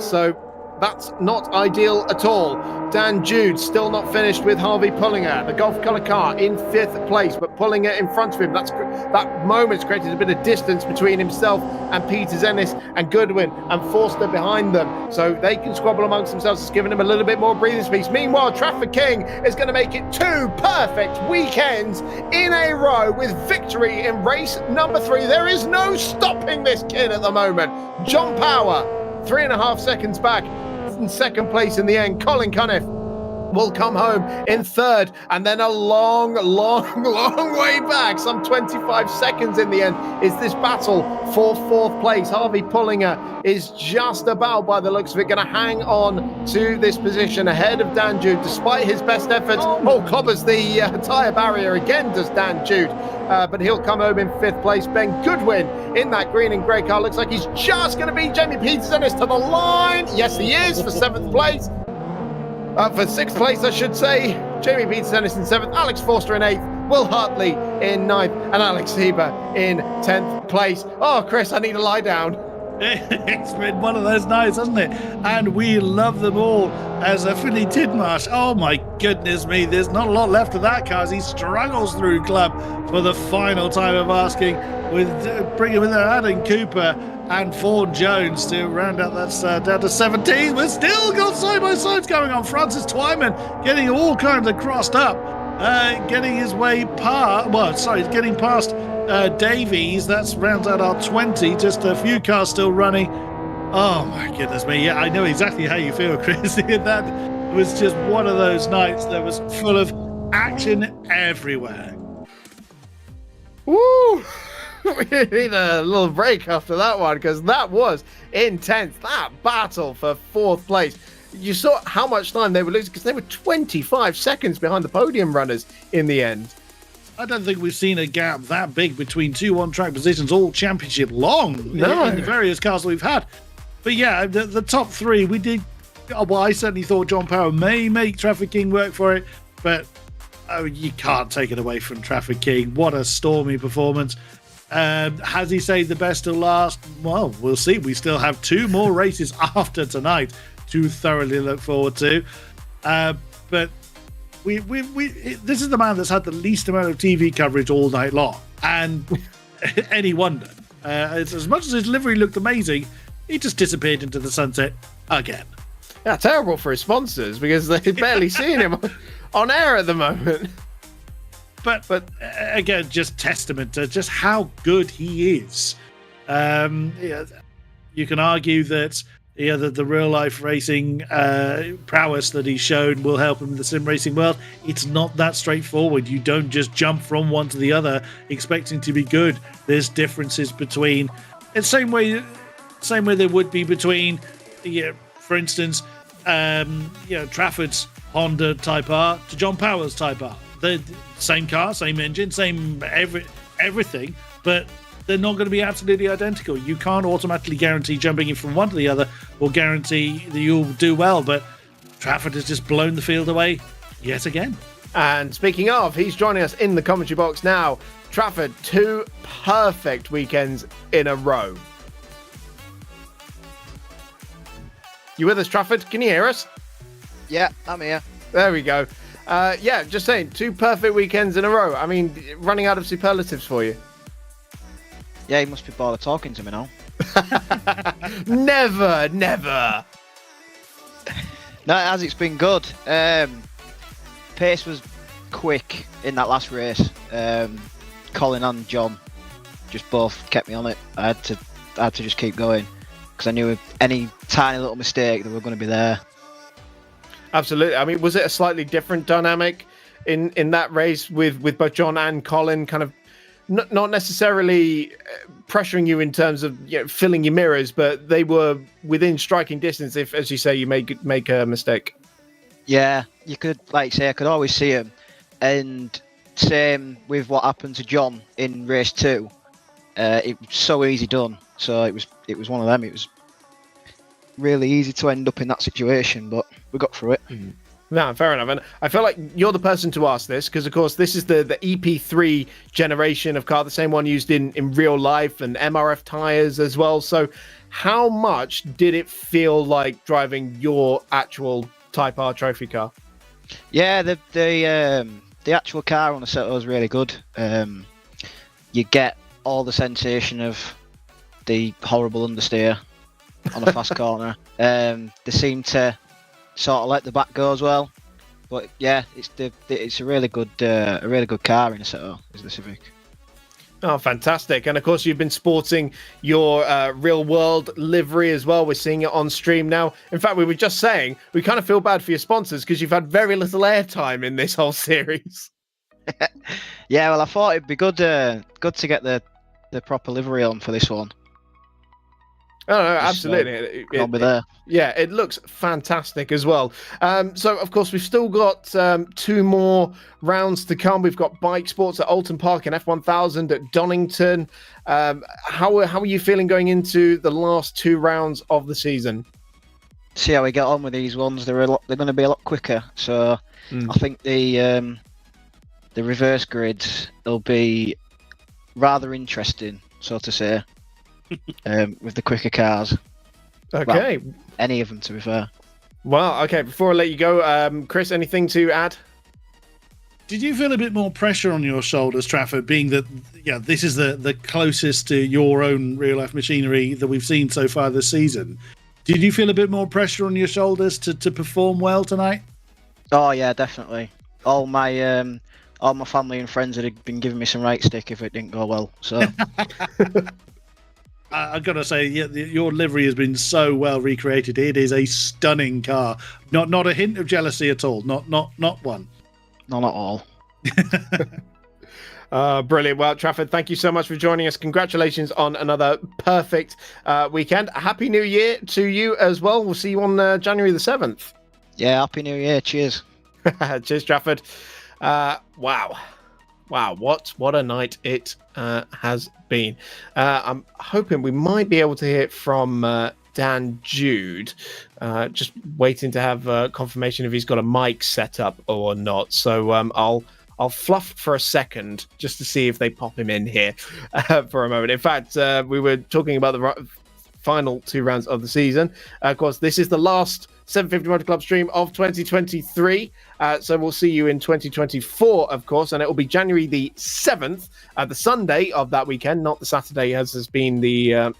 Speaker 1: So that's not ideal at all. Dan Jude still not finished with Harvey Pullinger. The Golf Colour car in 5th place, but Pullinger in front of him. That moment's created a bit of distance between himself and Peter Zennis and Goodwin and Forster behind them. So they can squabble amongst themselves. It's given him a little bit more breathing space. Meanwhile, Traffic King is going to make it 2 perfect weekends in a row with victory in race number 3. There is no stopping this kid at the moment. John Power, 3.5 seconds back. In 2nd place in the end. Colin Cuniff will come home in 3rd, and then a long way back, some 25 seconds in the end, is this battle for 4th place. Harvey Pullinger is just about, by the looks of it, going to hang on to this position ahead of Dan Jude, despite his best efforts. Clobbers the tyre barrier again, does Dan Jude, but he'll come home in 5th place. Ben Goodwin in that green and grey car looks like he's just going to beat Jamie Petersenis to the line. Yes, he is, for 7th place. For 6th place, I should say. Jamie Petersenis in 7th, Alex Forster in 8th, Will Hartley in 9th, and Alex Sieber in 10th place. Oh, Chris, I need to lie down.
Speaker 2: It's been one of those nights, hasn't it? And we love them all. As a Philly Tidmarsh, oh my goodness me, there's not a lot left of that car as he struggles through club for the final time of asking, with bringing with Adam Cooper and Fawn Jones to round out. That's down to 17. We've still got side-by-sides going on. Francis Twyman getting all kinds of crossed up, getting his way getting past Davies. That's rounds out our 20. Just a few cars still running. Oh my goodness me. Yeah, I know exactly how you feel, Chris. That was just one of those nights that was full of action everywhere.
Speaker 1: Woo! We need a little break after that one, because that was intense. That battle for 4th place. You saw how much time they were losing, because they were 25 seconds behind the podium runners in the end.
Speaker 2: I don't think we've seen a gap that big between 2 on-track positions all championship long in the various cars that we've had. But yeah, the top 3, we did. Well, I certainly thought John Power may make Traffic King work for it, but you can't take it away from Traffic King. What a stormy performance. Has he saved the best till last? Well, we'll see. We still have 2 more races after tonight to thoroughly look forward to. But this is the man that's had the least amount of TV coverage all night long. And any wonder. As much as his livery looked amazing, he just disappeared into the sunset again.
Speaker 1: Yeah, terrible for his sponsors, because they've barely seen him on air at the moment.
Speaker 2: But again, just testament to just how good he is. You can argue that the real life racing prowess that he's shown will help him in the sim racing world. It's not that straightforward. You don't just jump from one to the other expecting to be good. There's differences between, the same way there would be between, for instance, Trafford's Honda Type R to John Power's Type R. The same car, same engine, same everything, but they're not going to be absolutely identical. You can't automatically guarantee jumping in from one to the other or guarantee that you'll do well, but Trafford has just blown the field away yet again.
Speaker 1: And speaking of, he's joining us in the commentary box now. Trafford, 2 perfect weekends in a row. You with us, Trafford? Can you hear us?
Speaker 4: Yeah, I'm here.
Speaker 1: There we go. Just saying, 2 perfect weekends in a row. I mean, running out of superlatives for you.
Speaker 4: Yeah, he must be bored of talking to me now.
Speaker 1: Never.
Speaker 4: No, it's been good. Pace was quick in that last race. Colin and John just both kept me on it. I had to just keep going because I knew with any tiny little mistake they were going to be there.
Speaker 1: Absolutely. I mean, was it a slightly different dynamic in that race with both John and Colin kind of not necessarily pressuring you in terms of filling your mirrors, but they were within striking distance if, as you say, you make a mistake?
Speaker 4: Yeah, you could, like say, I could always see him. And same with what happened to John in race 2. It was so easy done. So it was one of them. It was really easy to end up in that situation, but we got through it.
Speaker 1: Mm. No, fair enough. And I feel like you're the person to ask this because, of course, this is the EP3 generation of car, the same one used in real life and MRF tyres as well. So how much did it feel like driving your actual Type R trophy car?
Speaker 4: Yeah, the actual car on the set was really good. You get all the sensation of the horrible understeer on a fast corner. They seem to sort of let the back go as well, but yeah, it's a really good car in a Seto, is the Civic.
Speaker 1: Oh, fantastic. And of course you've been sporting your real world livery as well. We're seeing it on stream now. In fact, we were just saying we kind of feel bad for your sponsors because you've had very little airtime in this whole series.
Speaker 4: Yeah, well, I thought it'd be good to get the proper livery on for this one.
Speaker 1: Oh, no, absolutely.
Speaker 4: I'll be there.
Speaker 1: Yeah, it looks fantastic as well. So, of course, we've still got 2 more rounds to come. We've got bike sports at Alton Park and F1000 at Donington. How are you feeling going into the last 2 rounds of the season?
Speaker 4: See how we get on with these ones. They're going to be a lot quicker. So I think the reverse grids will be rather interesting, so to say. With the quicker cars.
Speaker 1: Okay.
Speaker 4: Well, any of them, to be fair.
Speaker 1: Well, okay, before I let you go, Chris, anything to add?
Speaker 2: Did you feel a bit more pressure on your shoulders, Trafford, being that this is the closest to your own real-life machinery that we've seen so far this season? Did you feel a bit more pressure on your shoulders to perform well tonight?
Speaker 4: Oh, yeah, definitely. All my family and friends had been giving me some right stick if it didn't go well, so...
Speaker 2: I've got to say, your livery has been so well recreated. It is a stunning car. Not a hint of jealousy at all. Not one.
Speaker 4: Not at all.
Speaker 1: Brilliant. Well, Trafford, thank you so much for joining us. Congratulations on another perfect weekend. Happy New Year to you as well. We'll see you on January the 7th.
Speaker 4: Yeah, Happy New Year. Cheers.
Speaker 1: Cheers, Trafford. Wow, what a night it has been. I'm hoping we might be able to hear from Dan Jude. Just waiting to have confirmation if he's got a mic set up or not. So I'll fluff for a second just to see if they pop him in here for a moment. In fact, we were talking about the final 2 rounds of the season. Of course, this is the last 750 Motor Club stream of 2023. So we'll see you in 2024, of course, and it will be January the 7th, the Sunday of that weekend, not the Saturday as has been the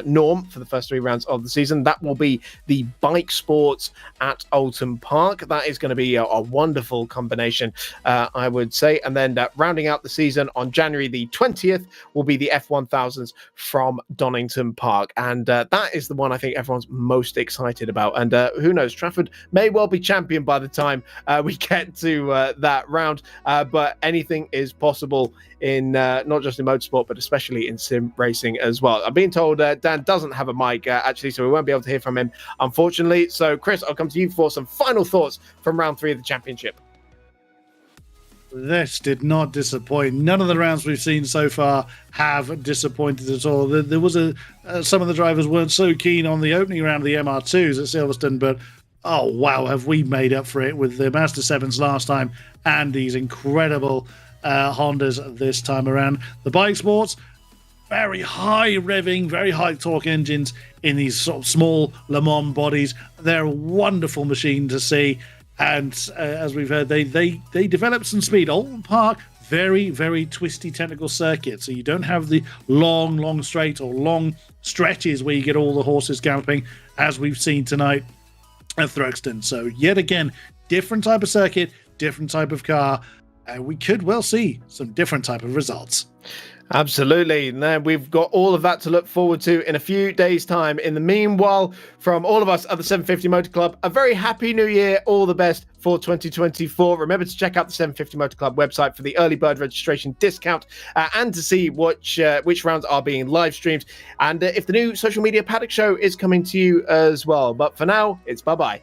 Speaker 1: norm for the first 3 rounds of the season. That will be the bike sports at Oulton Park. That is going to be a wonderful combination, I would say. And then rounding out the season on January the 20th will be the F1000s from Donington Park. And that is the one I think everyone's most excited about. And who knows, Trafford may well be champion by the time we get to that round. But anything is possible in not just in motorsport, but especially in sim racing as well. I'm being told Dan doesn't have a mic, actually, so we won't be able to hear from him, unfortunately. So, Chris, I'll come to you for some final thoughts from round 3 of the championship.
Speaker 2: This did not disappoint. None of the rounds we've seen so far have disappointed at all. There was some of the drivers weren't so keen on the opening round of the MR2s at Silverstone, but oh wow, have we made up for it with the Master 7s last time and these incredible Hondas this time around. The bike sports, very high revving, very high torque engines in these sort of small Le Mans bodies. They're a wonderful machine to see. And as we've heard, they developed some speed. Oulton Park, very, very twisty technical circuit. So you don't have the long straight or long stretches where you get all the horses galloping, as we've seen tonight at Thruxton. So yet again, different type of circuit, different type of car. We could well see some different type of results.
Speaker 1: Absolutely. Now we've got all of that to look forward to in a few days' time. In the meanwhile, from all of us at the 750 Motor Club, a very happy new year. All the best for 2024. Remember to check out the 750 Motor Club website for the early bird registration discount and to see which rounds are being live streamed. And if the new social media paddock show is coming to you as well. But for now, it's bye-bye.